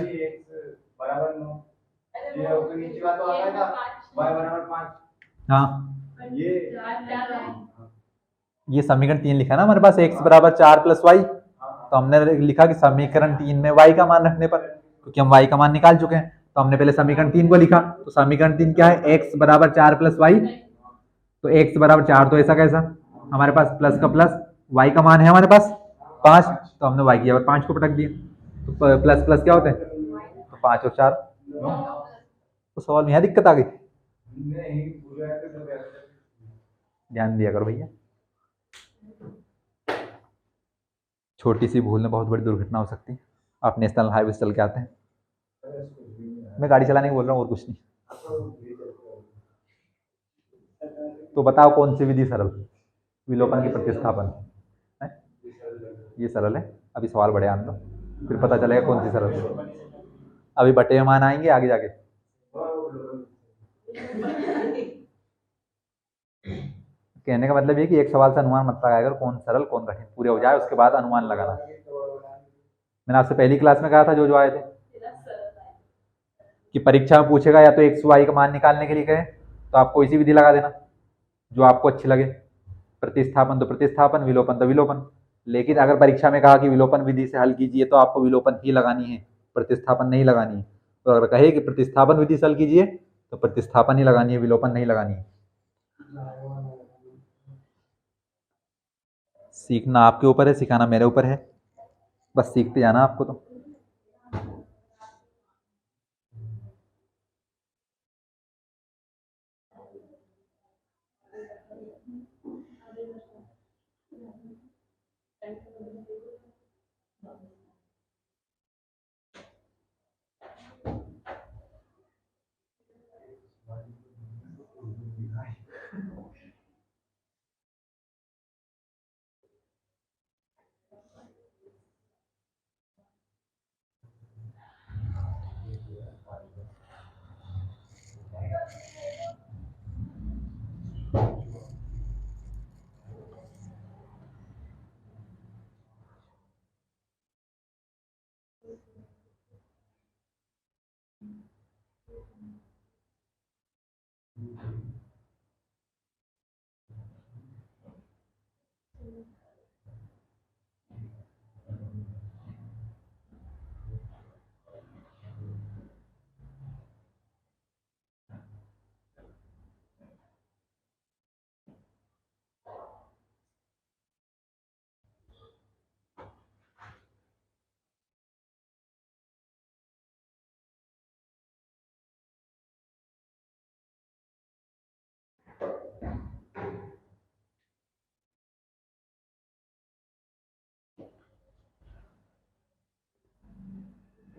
हाँ ये समीकरण 3 लिखा ना हमारे पास, x बराबर 4 प्लस वाई, तो हमने लिखा कि समीकरण 3 में y का मान रखने पर, क्योंकि हम y का मान निकाल चुके हैं, तो हमने पहले समीकरण 3 को लिखा, तो समीकरण 3 क्या है, x बराबर 4 प्लस वाई, तो x बराबर 4, तो ऐसा कैसा, हमारे पास प्लस का प्लस, y का मान है हमारे पास 5, तो हमने y की जगह 5 को पटक दिया, तो प्लस प्लस क्या होते हैं, तो 5 और 4, तो सवाल में यह दिक्कत आ गई, ध्यान दिया करो भैया, छोटी सी भूल में बहुत बड़ी दुर्घटना हो सकती है। आप नेशनल हाईवे से चल के आते हैं, मैं गाड़ी चलाने को बोल रहा हूँ और कुछ नहीं, तो बताओ कौन सी विधि सरल, विलोपन की प्रतिस्थापन है? ये सरल है, अभी सवाल बड़े आने दो, फिर पता चलेगा कौन सी सरल है, अभी बटे मान आएंगे आगे जाके। कहने का मतलब ये कि एक सवाल से अनुमान मत लगाया करो कौन सरल कौन कठिन, पूरे हो जाए उसके बाद अनुमान लगाना। मैंने आपसे पहली क्लास में कहा था जो आए थे कि परीक्षा में पूछेगा या तो एक्स वाई का मान निकालने के लिए कहे तो आपको इसी विधि लगा देना जो आपको अच्छी लगे, प्रतिस्थापन तो प्रतिस्थापन, विलोपन तो विलोपन। लेकिन अगर परीक्षा में कहा कि विलोपन विधि से हल कीजिए तो आपको विलोपन ही लगानी है, प्रतिस्थापन नहीं लगानी है। तो अगर कहे कि प्रतिस्थापन विधि से हल कीजिए तो प्रतिस्थापन ही लगानी है, विलोपन नहीं लगानी है। सीखना आपके ऊपर है, सिखाना मेरे ऊपर है, बस सीखते जाना आपको तो।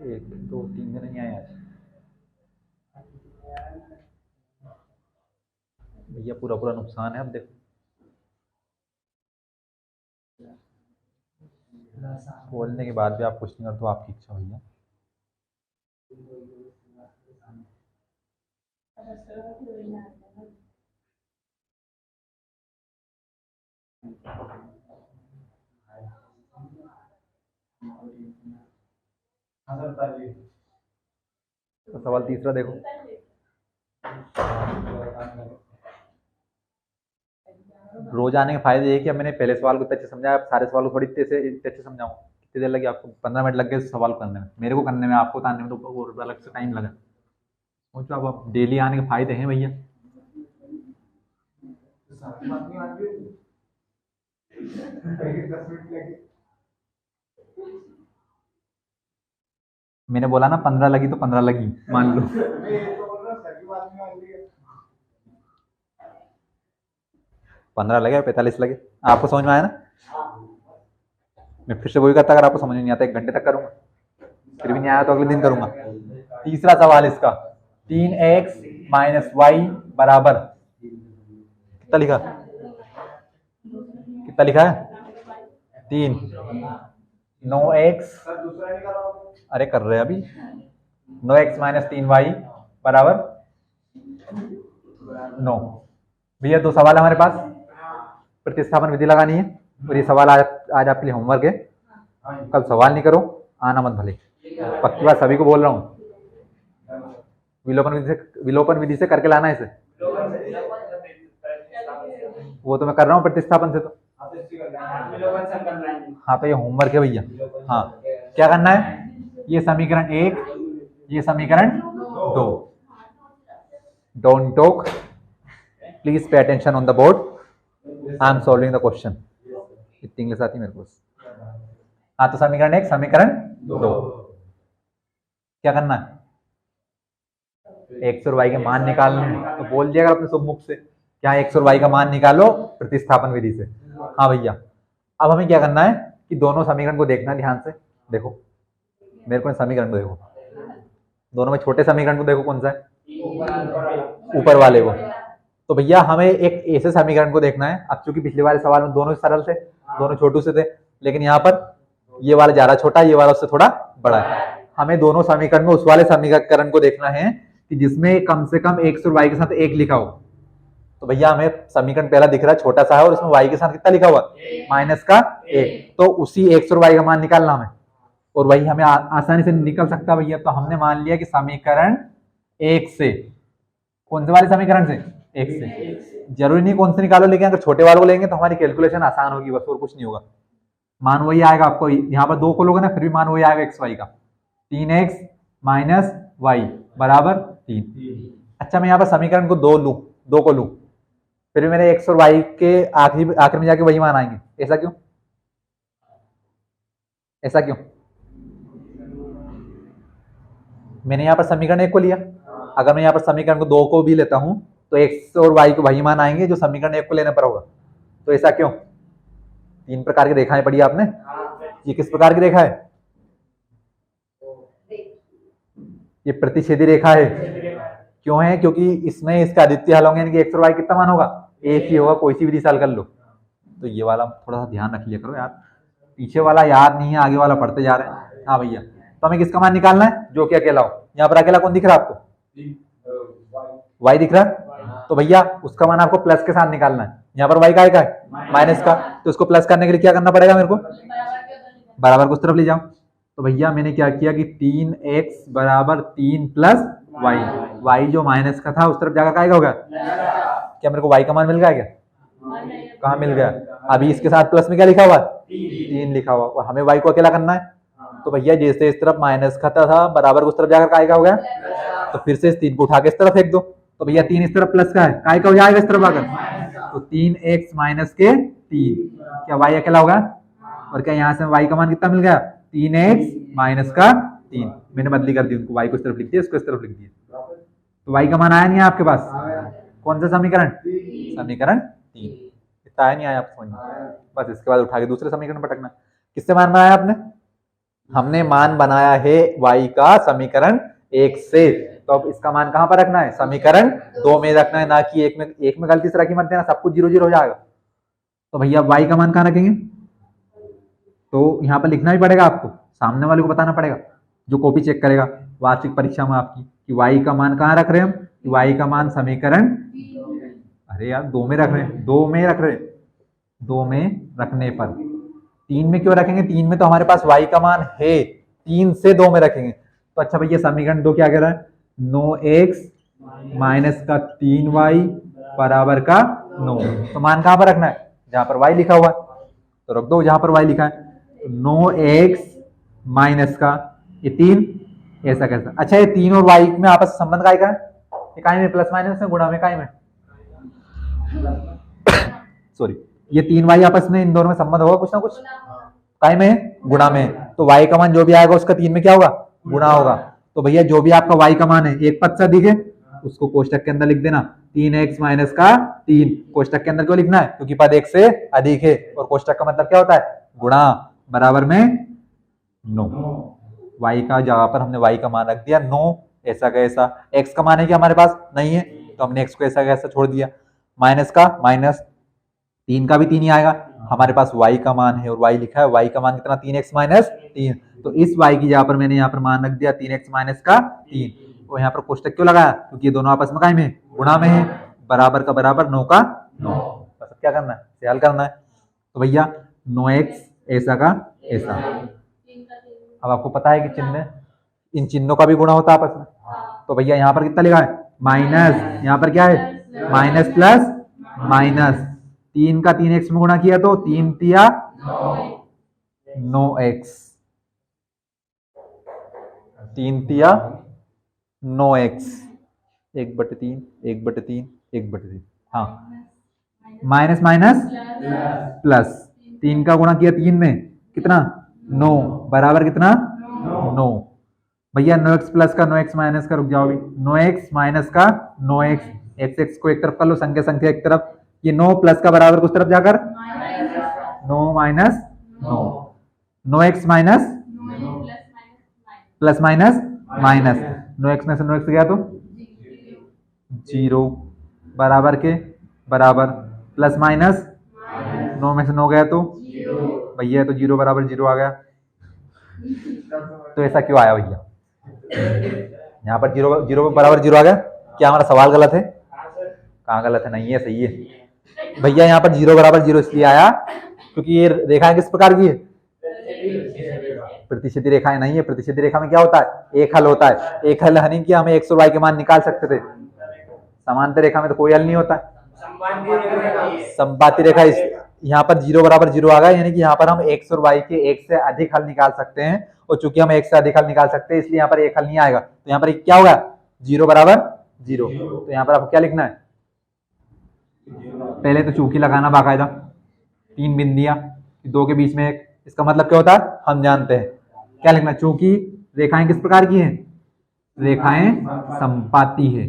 एक दो तीन दिन नहीं आया भैया, पूरा पूरा नुकसान है। अब देखो बोलने के बाद भी आप कुछ नहीं कर तो आपकी इच्छा भैया। तो सवाल तीसरा देखो, रोज आने के फायदे ये कि अब मैंने पहले सवाल को इतने अच्छे समझाया, अब सारे सवाल को थोड़ी इतने अच्छे समझाऊँ। कितनी देर लगी आपको? 15 मिनट लग गए सवाल करने में, मेरे को करने में, आपको उतारने में तो और अलग से टाइम लगा। सोचो अब डेली आने के फायदे हैं भैया। मैंने बोला ना 15 लगी तो 15 लगी, मान लो। 15 लगे 45 लगे, आपको समझ में आया ना? मैं फिर से वही करता, अगर आपको समझ में नहीं आता 1 घंटे तक करूंगा, फिर भी नहीं आया तो अगले दिन करूंगा। तीसरा सवाल इसका, 3x माइनस वाई बराबर कितना लिखा? कितना लिखा है? 3। 9x, अरे कर रहे अभी, 9x माइनस 3y बराबर 9। भैया 2 सवाल हमारे पास, प्रतिस्थापन विधि लगानी है, और ये सवाल आज आपके लिए होमवर्क है। कल सवाल नहीं करो, आना मत भले, पक्की बात सभी को बोल रहा हूँ। विलोपन विधि से करके लाना है इसे। वो तो मैं कर रहा हूँ प्रतिस्थापन से। तो हाँ, तो ये होमवर्क है भैया। हाँ, क्या करना है? ये समीकरण 1, ये समीकरण 2। Don't talk, please pay attention on the board, I am solving the question. इतनी इंग्लिश आती मेरे को। हाँ, तो समीकरण 1 समीकरण 2 क्या करना है? एक्स और वाई के मान निकालने हैं, तो बोल दिया अपने शुभ मुख से, क्या एक्स और वाई का मान निकालो प्रतिस्थापन विधि से। हाँ भैया, अब हमें क्या करना है कि दोनों समीकरण को देखना है ध्यान से। देखो मेरे को समीकरण को देखो, दोनों में छोटे समीकरण को देखो कौन सा है, ऊपर वाले को। तो भैया हमें एक ऐसे समीकरण को देखना है। अब चूंकि पिछले वाले सवाल में दोनों सरल थे, दोनों छोटू से थे, लेकिन यहाँ पर ये वाला ज्यादा छोटा, ये वाला उससे थोड़ा बड़ा है। हमें दोनों समीकरण में उस वाले समीकरण को देखना है कि जिसमें कम से कम एक्स और वाई के साथ 1 लिखा हो। तो भैया हमें समीकरण पहला दिख रहा है छोटा सा है, और उसमें वाई के साथ कितना लिखा हुआ? माइनस का 1। तो उसी एक्स और वाई का मान निकालना हमें, और वही हमें आसानी से निकल सकता भैया। तो हमने मान लिया कि समीकरण 1 से, कौन से वाले समीकरण से? 1 से। जरूरी नहीं कौन से निकालो, लेकिन अगर छोटे वालों को लेंगे तो हमारी कैलकुलेशन आसान होगी, बस और कुछ नहीं होगा। मान वही आएगा आपको, यहाँ पर 2 को लोगे ना फिर भी मान वही आएगा एक्स वाई का, 3x माइनस वाई बराबर 3। अच्छा, मैं यहाँ पर समीकरण को 2 को लूं, फिर भी मेरे एक्स और वाई के आखिरी में जाके वही मान आएंगे। ऐसा क्यों? ऐसा क्यों? मैंने यहाँ पर समीकरण 1 को लिया, अगर मैं यहाँ पर समीकरण को 2 को भी लेता हूं तो एक्स और वाई को वही मान आएंगे जो समीकरण 1 को लेने पर होगा। तो ऐसा क्यों? 3 प्रकार की रेखाएं पढ़ी आपने, ये किस प्रकार की रेखा है? ये प्रतिच्छेदी रेखा है। क्यों है? क्योंकि इसमें इसका आदित्य हल होंगे, यानी कि एक्स और वाई कितना मान होगा? एक ही होगा, कोई सी विधि से हल कर लो। तो ये वाला थोड़ा सा ध्यान रख लिया करो यार, पीछे वाला याद नहीं है, आगे वाला पढ़ते जा रहे हैं। हाँ भैया, तो हमें किसका मान निकालना है? जो कि अकेला हो। यहाँ पर अकेला कौन दिख रहा है आपको? वाई दिख रहा है। तो भैया उसका मान आपको प्लस के साथ निकालना है। यहाँ पर वाई का है माइनस का, तो उसको प्लस करने के लिए क्या करना पड़ेगा मेरे को? बराबर को उस तरफ ले जाओ। तो भैया मैंने क्या किया कि 3x बराबर 3 प्लस वाई, वाई जो माइनस का था उस तरफ जाकर क्या होगा? क्या मेरे को वाई का मान मिल गया क्या? कहाँ मिल गया? अभी इसके साथ प्लस में क्या लिखा हुआ? 3 लिखा हुआ, और हमें वाई को अकेला करना है। तो भैया जैसे इस तरफ माइनस का था, बराबर उस तरफ जाकर काय का हो गया, तो फिर से इस 3 को उठा के इस तरफ फेंक दो। तो भैया 3 इस तरफ प्लस का है, काय का हो जाएगा इस तरफ आकर, तो 3x माइनस के 3, क्या वाई अकेला होगा? और क्या यहाँ से वाई का मान कितना मिल गया? 3x माइनस का 3। मैंने बदली कर दी उनको, वाई को इस तरफ लिख दिया, इसको इस तरफ लिख दिया। तो वाई का मान आया नहीं आपके पास? कौन सा समीकरण? समीकरण 3। इतना आया नहीं आया आप समझ? बस इसके बाद उठा के दूसरे समीकरण पटकना। किससे मान बनाया आपने? हमने मान बनाया है y का समीकरण 1 से, तो अब इसका मान कहां पर रखना है? समीकरण 2 में रखना है, ना कि 1 में। 1 में गलती से रखी मत देना, सब कुछ 0 0 हो जाएगा। तो भैया y का मान कहां रखेंगे? तो यहाँ पर लिखना भी पड़ेगा आपको, सामने वाले को बताना पड़ेगा, जो कॉपी चेक करेगा वार्षिक परीक्षा में आपकी, कि y का मान कहां रख रहे हैं हम? y का मान समीकरण, अरे यार 2 में रख रहे हैं, 2 में रख रहे हैं, 2 में रखने पर 3 में क्यों रखेंगे? 3 में तो हमारे पास y का मान है, 3 से 2 में रखेंगे। तो अच्छा भैया समीकरण 2 क्या कह रहा है? 9x माइनस का 3y बराबर का 9। तो मान कहां पर रखना है? जहां पर y लिखा हुआ है, तो रख दो जहां पर y लिखा है। 9x माइनस का ये 3, ऐसा कैसा? अच्छा ये 3 और y में आपस में संबंध काय का है? इकाई में प्लस माइनस में, गुणा में, इकाई में सॉरी, ये 3y आपस में, इन दोनों में संबंध होगा कुछ ना कुछ, काय में? गुणा में। तो y का मान जो भी आएगा उसका 3 में क्या होगा? गुणा होगा। तो भैया जो भी आपका y का मान है एक पद से अधिक है, उसको कोष्टक के अंदर लिख देना। 3x माइनस का 3 कोष्टक के अंदर क्यों लिखना है? क्योंकि पद 1 से अधिक है, और कोष्टक का मतलब क्या होता है? गुणा, बराबर में 9। y का जगह पर हमने y का मान रख दिया 9, ऐसा का ऐसा। x का मान है कि हमारे पास नहीं है, तो हमने x को ऐसा का ऐसा छोड़ दिया। माइनस का माइनस, 3 का भी 3 ही आएगा, हमारे पास y का मान है और y लिखा है, y का मान कितना? 3x minus 3। तो इस y की जगह पर मैंने यहाँ पर मान रख दिया 3x माइनस का 3। तो यहाँ पर कोष्टक क्यों लगाया? क्योंकि ये दोनों आपस में काय में? गुणा में है। बराबर का बराबर, 9 का 9। बस क्या करना है? इसे हल करना है। तो भैया 9x ऐसा का ऐसा। अब आपको पता है कि चिन्ह, इन चिन्हों का भी गुणा होता है आपस में। तो भैया यहाँ पर कितना लिखा है? माइनस, यहाँ पर क्या है? माइनस प्लस माइनस, 3 का 3x में गुणा किया तो 3 तिया 9x, 3 तिया 9x, 1/3 1/3 1/3। हाँ, माइनस माइनस प्लस, 3 का गुणा किया 3 में, कितना? 9, बराबर कितना? 9। भैया 9x प्लस का 9x माइनस का, रुक जाओ भी, 9x माइनस का 9x, x को एक तरफ कर लो, संख्या संख्या एक तरफ, ये 9 प्लस का बराबर कुछ तरफ जाकर 9 minus 9, 9x minus plus minus minus, 9x में से 9x गया तो 0, बराबर के बराबर, प्लस माइनस 9 में से 9 गया तो भैया तो 0 बराबर 0 आ गया। तो ऐसा क्यों आया भैया? यहाँ पर 0 बराबर 0 आ गया, क्या हमारा सवाल गलत है? कहाँ गलत है? नहीं है, सही है भैया। यहाँ पर 0 बराबर 0 इसलिए आया क्योंकि ये रेखाएं किस प्रकार की है? प्रतिशती रेखाएं नहीं है। प्रतिशती रेखा में क्या होता है? एक हल होता है। एक हल नहीं किया, हमें x और y के मान निकाल सकते थे। समांतर रेखा में तो कोई हल नहीं होता। संपाती रेखा, यहाँ पर 0 बराबर 0 आ गया, यानी कि यहाँ पर हम x और y के एक से अधिक हल निकाल सकते हैं, और चूंकि हम एक से अधिक हल निकाल सकते हैं इसलिए यहाँ पर एक हल नहीं आएगा। तो यहाँ पर क्या होगा? 0 बराबर 0। तो यहाँ पर आपको क्या लिखना है? पहले तो चूंकि लगाना बाकायदा, 3 बिंदियां, 2 के बीच में 1, इसका मतलब क्या होता है? हम जानते हैं। क्या लिखना? चूंकि रेखाएं किस प्रकार की हैं? रेखाएं संपाती है,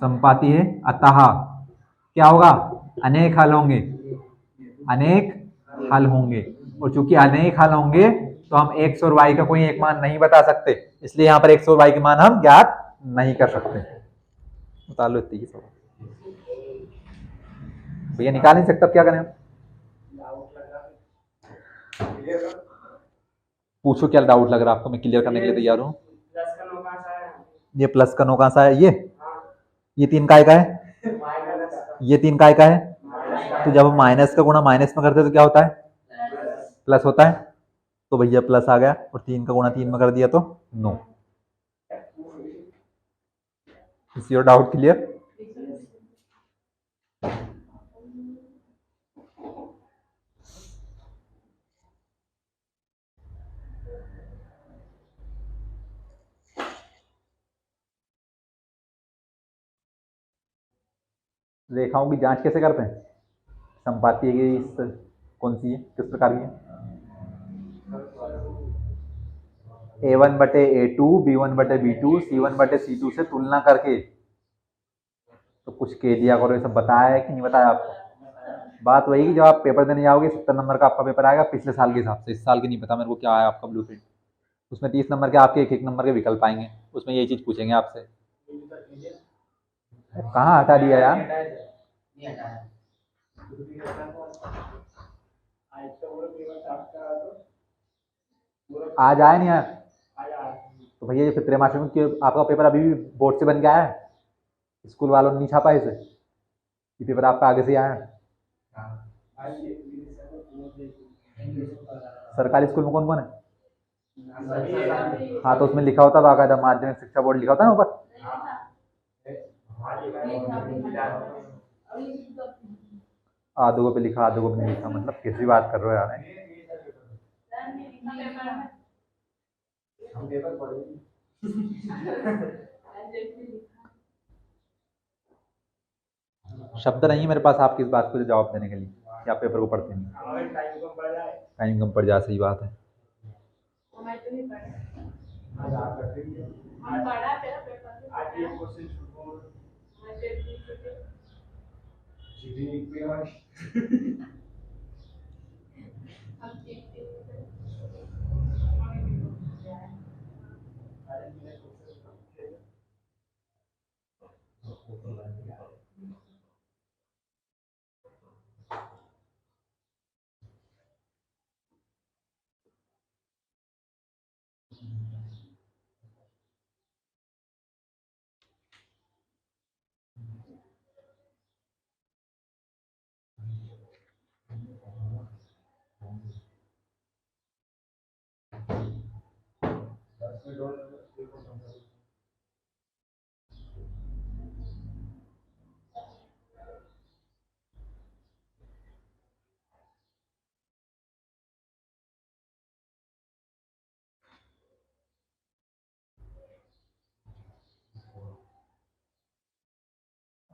संपाती है, अतः क्या होगा? अनेक हल होंगे, अनेक हल होंगे। और चूंकि अनेक हल होंगे तो हम x और y का कोई एक मान नहीं बता सकते, इसलिए यहाँ पर x और y के मान हम ज्ञात नहीं कर सकते। बता लो इतनी ही सवाल। भैया निकाल नहीं सकता, अब क्या करें हम? पूछो क्या डाउट लग रहा है आपको, मैं क्लियर करने के लिए तैयार हूँ। ये प्लस का 9 कहाँ से आया? ये 3 काय का है, ये 3 काय का है। तो जब हम माइनस का गुणा माइनस में करते हैं तो क्या होता है? प्लस होता है। तो भैया प्लस आ गया, और 3 का गुणा 3 में कर दिया तो 9। Is your doubt clear? रेखाओं की जांच कैसे करते हैं? संपाती की कौन सी है, किस प्रकार की है? A1/A2, B1/B2, C1/C2 से तुलना करके। तो कुछ कह दिया करो, ये सब बताया है कि नहीं बताया आपको? बात वही कि जब आप पेपर देने जाओगे 70 नंबर का आपका पेपर आएगा पिछले साल के हिसाब से, इस साल की नहीं पता मेरे को क्या आया आपका ब्लूप्रिंट। उसमें 30 नंबर के आपके एक नंबर के विकल्प आएंगे, उसमें यही चीज पूछेंगे आपसे। कहाँ हटा दिया यार? आज आया नहीं यार? तो भैया ये फिर त्रैमासिक में आपका पेपर अभी भी बोर्ड से बन के आया है? स्कूल वालों ने नहीं छापा इसे? ये पेपर आपका आगे से आया है? सरकारी स्कूल में कौन कौन है? हाँ, तो उसमें लिखा होता बाकायदा माध्यमिक शिक्षा बोर्ड लिखा होता ना ऊपर। आधों पे लिखा, आधों पे नहीं लिखा, मतलब किसी बात कर रहे हो यार? शब्द नहीं है मेरे पास आपकी इस बात को जवाब देने के लिए कि आप पेपर को पढ़ते नहीं। टाइम कम पड़ जाए, सही बात है।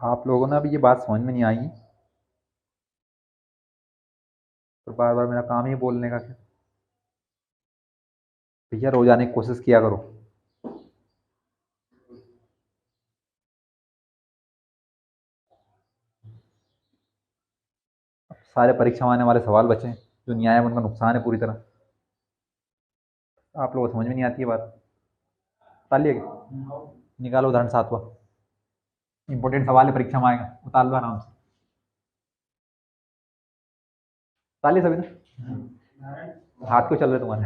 आप लोगों ने अभी ये बात समझ में नहीं आई तो बार बार मेरा काम ही बोलने का क्या? भैया रोज आने की कोशिश किया करो। अब सारे परीक्षा में आने वाले सवाल बचे हैं, जो नहीं आया उनका नुकसान है पूरी तरह। आप लोगों को समझ में नहीं आती है बात। उतार लिया क्या? निकालो उदाहरण 7वां। इंपॉर्टेंट सवाल है, परीक्षा में आएगा, उतार लो आराम से। उतार लिया सभी ने? हाथ क्यों चल रहे तुम्हारे?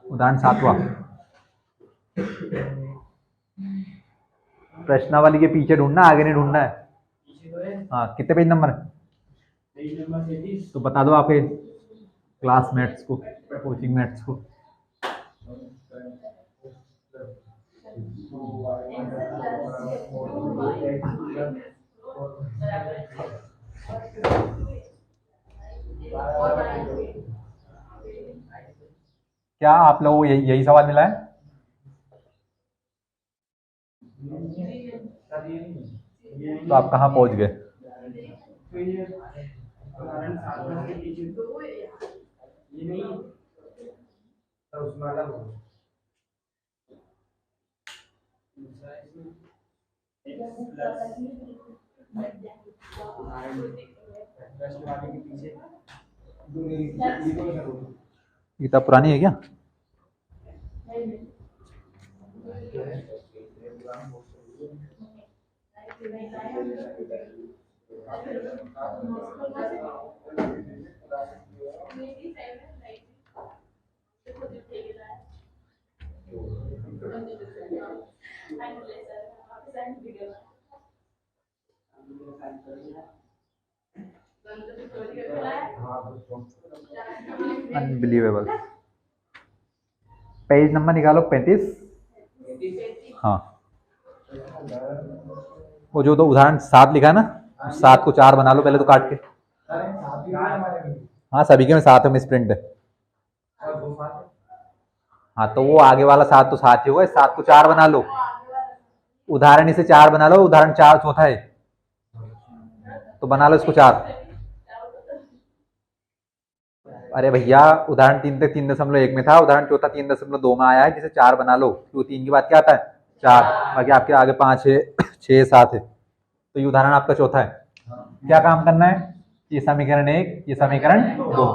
उदाहरण 7वां। प्रश्नावली के पीछे ढूंढना, आगे नहीं ढूंढना है। हाँ, कितने पेज नंबर है? तो बता दो आपके क्लासमेट्स को, कोचिंग मेट्स को। क्या आप लोगों को यही यही सवाल मिला है? तो आप कहाँ पहुंच गए? किताब पुरानी है क्या? अनबिलीवेबल। पेज नंबर निकालो 35। हाँ, वो जो तो उदाहरण 7 लिखा है ना, 7 को 4 बना लो पहले तो काट के। हाँ, सभी के में 7 है, मिस प्रिंट है। हाँ, तो वो आगे वाला 7 तो 7 ही होगा, 7 को 4 बना लो। उदाहरण इसे 4 बना लो, उदाहरण 4 चौथा है तो बना लो इसको 4। अरे भैया, उदाहरण 3 तक 3.1 में था, उदाहरण चौथा 3.2 में आया है, जिसे 4 बना लो। तो 3 की बात क्या आता है? 4। बाकी आपके आगे 5 है, 6 7 है, तो ये उदाहरण आपका चौथा है। क्या काम करना है? ये समीकरण 1, ये समीकरण 2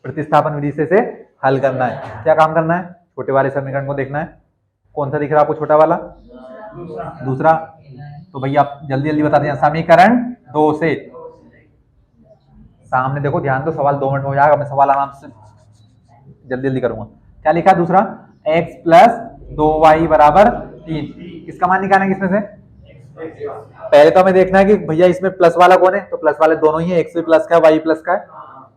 प्रतिस्थापन विधि से हल करना है। क्या काम करना है? छोटे वाले समीकरण को देखना है। कौन सा दिख रहा है आपको छोटा वाला? दूसरा। तो भैया आप जल्दी जल्दी बता दें, समीकरण 2 से सामने देखो, ध्यान दो, सवाल 2 मिनट में हो जाएगा, मैं सवाल आराम से जल्दी जल्दी करूंगा। क्या लिखा दूसरा? x प्लस 2y बराबर 3। किसका मान निकालना है? किसमें से? पहले तो हमें देखना है कि भैया इसमें प्लस वाला कौन है, तो प्लस वाले दोनों ही है, x भी प्लस का है, y प्लस का है।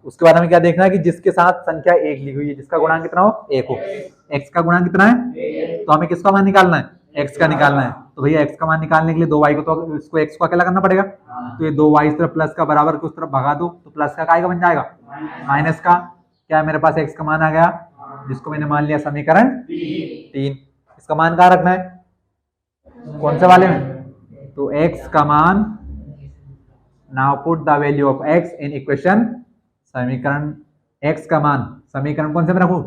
उसके बाद हमें क्या देखना है कि जिसके साथ संख्या 1 लिखी हुई है, जिसका गुणांक कितना हो? 1 हो। x का गुणांक कितना है? तो हमें किसका मान निकालना है? x का निकालना है। तो भैया x का मान निकालने के लिए 2y को, तो इसको x को अकेला करना पड़ेगा। तो ये 2y इस तरफ प्लस का बराबर को उस तरफ भगा दो, तो प्लस का काय का बन जाएगा? माइनस का। क्या मेरे पास x का मान आ गया, जिसको मैंने मान लिया समीकरण 3। इसका मान कहाँ रखना है? कौन से वाले में? तो x का मान, now put the value of x in equation. समीकरण x का मान समीकरण कौन से में रखूं?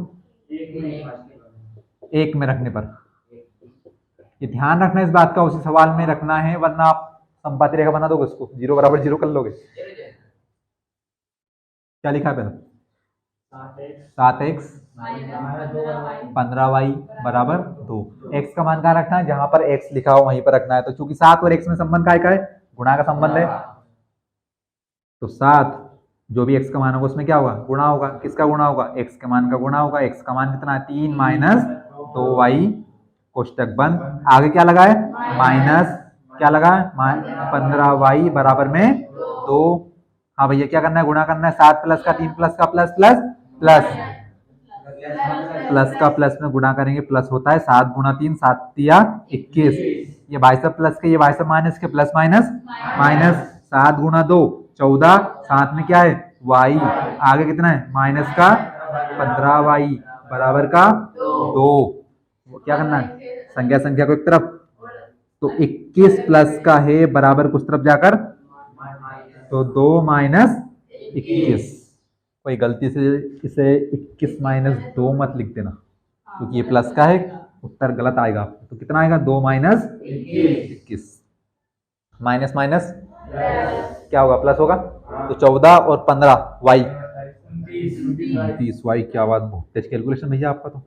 1 में रखने पर। ये ध्यान रखना इस बात का, उसी सवाल में रखना है, वरना आप संपाती रेखा बना दोगे, उसको 0 बराबर 0 कर लोगे। क्या लिखा है पहले? 7x 15y बराबर 2। x का मान कहाँ रखना है? जहां पर x लिखा हो वहीं पर रखना है। तो चूंकि 7 और x में संबंध काय का है? गुणा का संबंध है। तो 7 जो भी x का मान होगा उसमें क्या होगा? गुणा होगा। किसका गुणा होगा? x के मान का गुणा होगा। x का मान कितना है? 3 माइनस 2y, कोष्टक बंद। आगे क्या लगा है? माइनस, क्या लगा है? 15y बराबर में 2। हाँ भैया, क्या करना है? गुणा करना है। 7 प्लस का 3 प्लस का प्लस प्लस प्लस प्लस का प्लस में गुणा करेंगे, प्लस होता है। 7 गुणा 3, 7 तिया 21। ये भाई सब प्लस के, ये भाई सब माइनस के, प्लस माइनस माइनस। 7 गुणा 2 14, साथ में क्या है? y। आगे कितना है? माइनस का 15y बराबर का 2। क्या करना है? संख्या संख्या को एक तरफ, तो 21 प्लस का है बराबर कुछ तरफ जाकर, तो 2 माइनस 21। कोई गलती से इसे 21 माइनस 2 मत लिख देना, क्योंकि ये प्लस का है, उत्तर गलत आएगा। तो कितना आएगा? 2 माइनस 21। माइनस माइनस क्या होगा? प्लस होगा। तो 14 और 15 y 29 y। क्या बात, बहुत तेज कैलकुलेशन भैया आपका तो।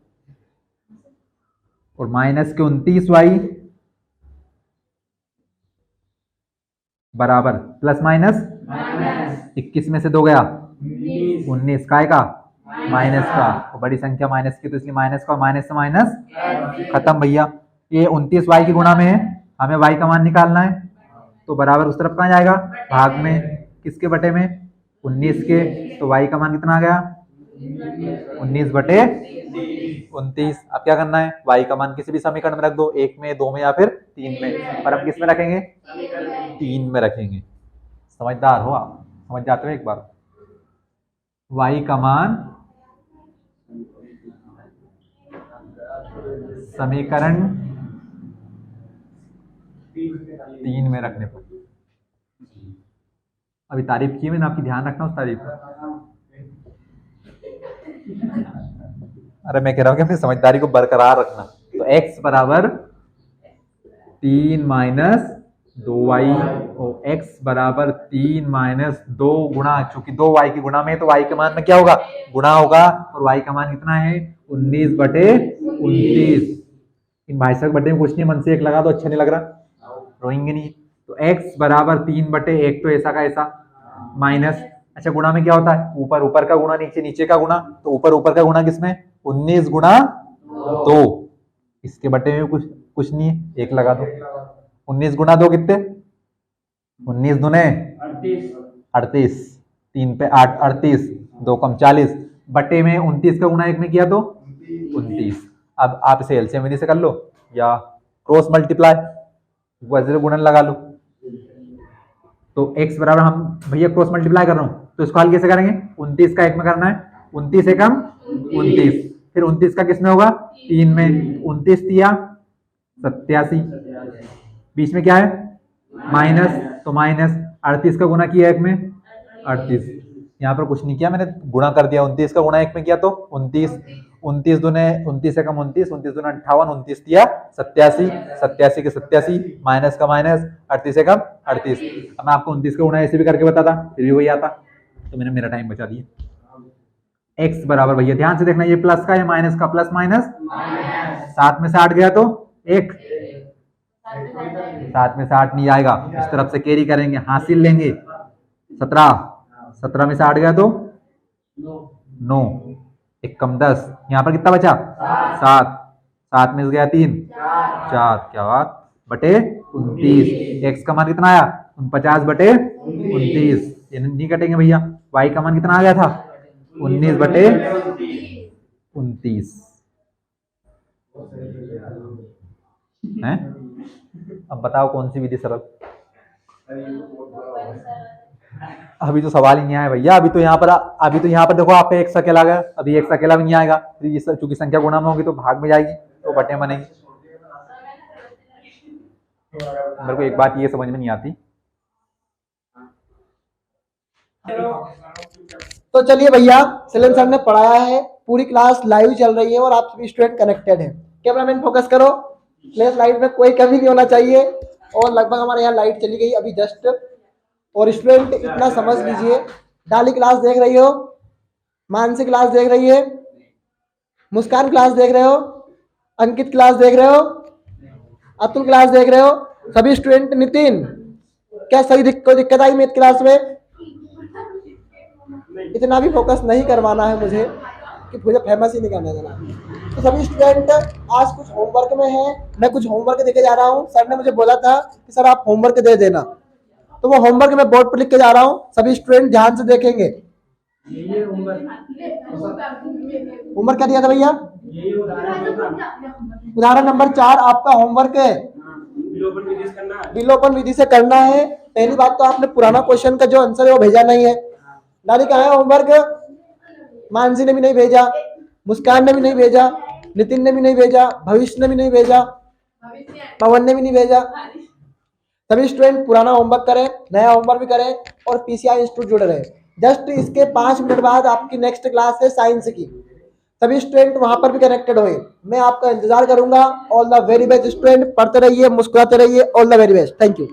और माइनस के 29 y बराबर प्लस माइनस 21 में से 2 गया 19, काय का? माइनस का। तो बड़ी संख्या माइनस की, तो इसलिए माइनस का, माइनस से माइनस खत्म भैया। ये 29 y की गुणा में है, हमें y का मान निकालना है, तो बराबर उस तरफ कहाँ जाएगा? भाग में। किसके बटे में? 19 के। तो y का मान कितना आ गया? 19 बटे 29। अब क्या करना है? y का मान किसी भी समीकरण में रख दो, 1 में, 2 में या फिर 3 में। पर हम किस में रखेंगे? 3 में रखेंगे। समझदार हो आप, समझ जाते हो एक बार। y का मान समीकरण 3 में रखने पर। अभी तारीफ की मैंने आपकी, ध्यान रखना उस तारीफ पर। अरे मैं कह रहा हूँ कि अपनी समझदारी को बरकरार रखना। तो x बराबर 3 माइनस 2y, और x बराबर 3 माइनस 2 गुणा, चूंकि 2y की गुणा में, तो y के मान में क्या होगा? गुणा होगा। और y का मान कितना है? 19 बटे 29। इन भाई साहब बटे में कुछ नहीं, मन से एक लगा दो, अच्छा नहीं लग रहा, रोएंगे नहीं। तो x बराबर 3/1 तो ऐसा का ऐसा माइनस, अच्छा गुणा में क्या होता है, ऊपर ऊपर का गुणा, नीचे नीचे का गुणा, तो ऊपर ऊपर का गुणा किसमें, 19 गुणा 2, इसके बटे में कुछ कुछ नहीं है, एक लगा दो। 19 गुणा 2 कितने, 19 दूने 38, 3 पे 8 38, 2 कम 40, बटे में 29 का गुणा 1 में किया तो 29। अब आप इसे एलसीएम विधि से कर लो या क्रॉस मल्टीप्लाई वज्र गुणन लगा लो। तो x बराबर, हम भैया क्रॉस मल्टीप्लाई कर रहा हूं तो इसको हल कैसे करेंगे, 29 का 1 में करना है, 29 एकम 29, फिर 29 का किसमें होगा 3 में, 29 तिया 87, बीच में क्या है माइनस, तो माइनस 38 का गुणा किया 1 में 38, यहाँ पर कुछ नहीं किया मैंने, गुणा कर दिया, 29 का गुणा 1 में किया तो 29, 29 दूने 29 एकम 29, 29 दूने 58, 29 तिया 87, 87 के 87, माइनस का माइनस, 38 एकम 38। अब मैं आपको 29 का गुणा ऐसे भी करके बताता, फिर भी वही आता, तो मैंने मेरा टाइम बचा दिया। x बराबर भैया ध्यान से देखना, ये प्लस का, ये माइनस का, प्लस माइनस 7 में से 8 गया तो 1, 7 में से 8 नहीं आएगा, इस तरफ से कैरी करेंगे, हासिल लेंगे, 17, 17 में से 8 गया तो 9, 1 कम 10, यहाँ पर कितना बचा 7, 7 में से गया 3, 4, क्या बात, बटे 29, x का मान कितना आया 49 बटे 29, ये नहीं कटेंगे भैया, y का मान कितना आ गया था 19 बटे 29 है। अब बताओ कौन सी विधि सरल, अभी तो सवाल ही नहीं आया भैया, अभी तो यहाँ पर देखो आप पे x अकेला गया, अभी x अकेला भी नहीं आएगा, चूंकि संख्या गुणा में होगी तो भाग में जाएगी तो बटे बनेगी। मेरे को एक बात ये समझ में नहीं आती, तो चलिए भैया सलीम सर ने पढ़ाया है, पूरी क्लास लाइव चल रही है और आप सभी स्टूडेंट कनेक्टेड हैं। कैमरामैन फोकस करो, प्लेस लाइट में कोई कमी नहीं होना चाहिए, और लगभग हमारे यहाँ लाइट चली गई अभी जस्ट। और स्टूडेंट इतना समझ लीजिए, डाली क्लास देख रही हो, मानसी क्लास देख रही है, मुस्कान क्लास देख रहे हो, अंकित क्लास देख रहे हो, अतुल क्लास देख रहे हो, सभी स्टूडेंट। नितिन क्या सही कोई दिक्कत आई मैथ क्लास में? इतना भी फोकस नहीं करवाना है मुझे कि मुझे फेमस ही नहीं करना देना। तो सभी स्टूडेंट आज कुछ होमवर्क में है, मैं कुछ होमवर्क देके जा रहा हूँ। सर ने मुझे बोला था कि सर आप होमवर्क दे देना, तो वो होमवर्क मैं बोर्ड पर लिख के जा रहा हूँ, सभी स्टूडेंट ध्यान से देखेंगे। होमवर्क क्या दिया था भैया? उदाहरण नंबर 4 आपका होमवर्क है, विलोपन विधि से करना है। पहली बात तो आपने पुराना क्वेश्चन का जो आंसर है वो भेजा नहीं है। दादी कहाँ है होमवर्क? मानसी ने भी नहीं भेजा, मुस्कान ने भी नहीं भेजा, नितिन ने भी नहीं भेजा, भविष्य ने भी नहीं भेजा, पवन ने भी नहीं भेजा। सभी स्टूडेंट पुराना होमवर्क करें, नया होमवर्क भी करें और पीसीआई इंस्टीट्यूट जुड़े रहे। जस्ट इसके 5 मिनट बाद आपकी नेक्स्ट क्लास है साइंस की, सभी स्टूडेंट वहां पर भी कनेक्टेड हुए, मैं आपका इंतजार करूंगा। All the very best student, पढ़ते रहिए, मुस्कुराते रहिए, all the very best, thank you.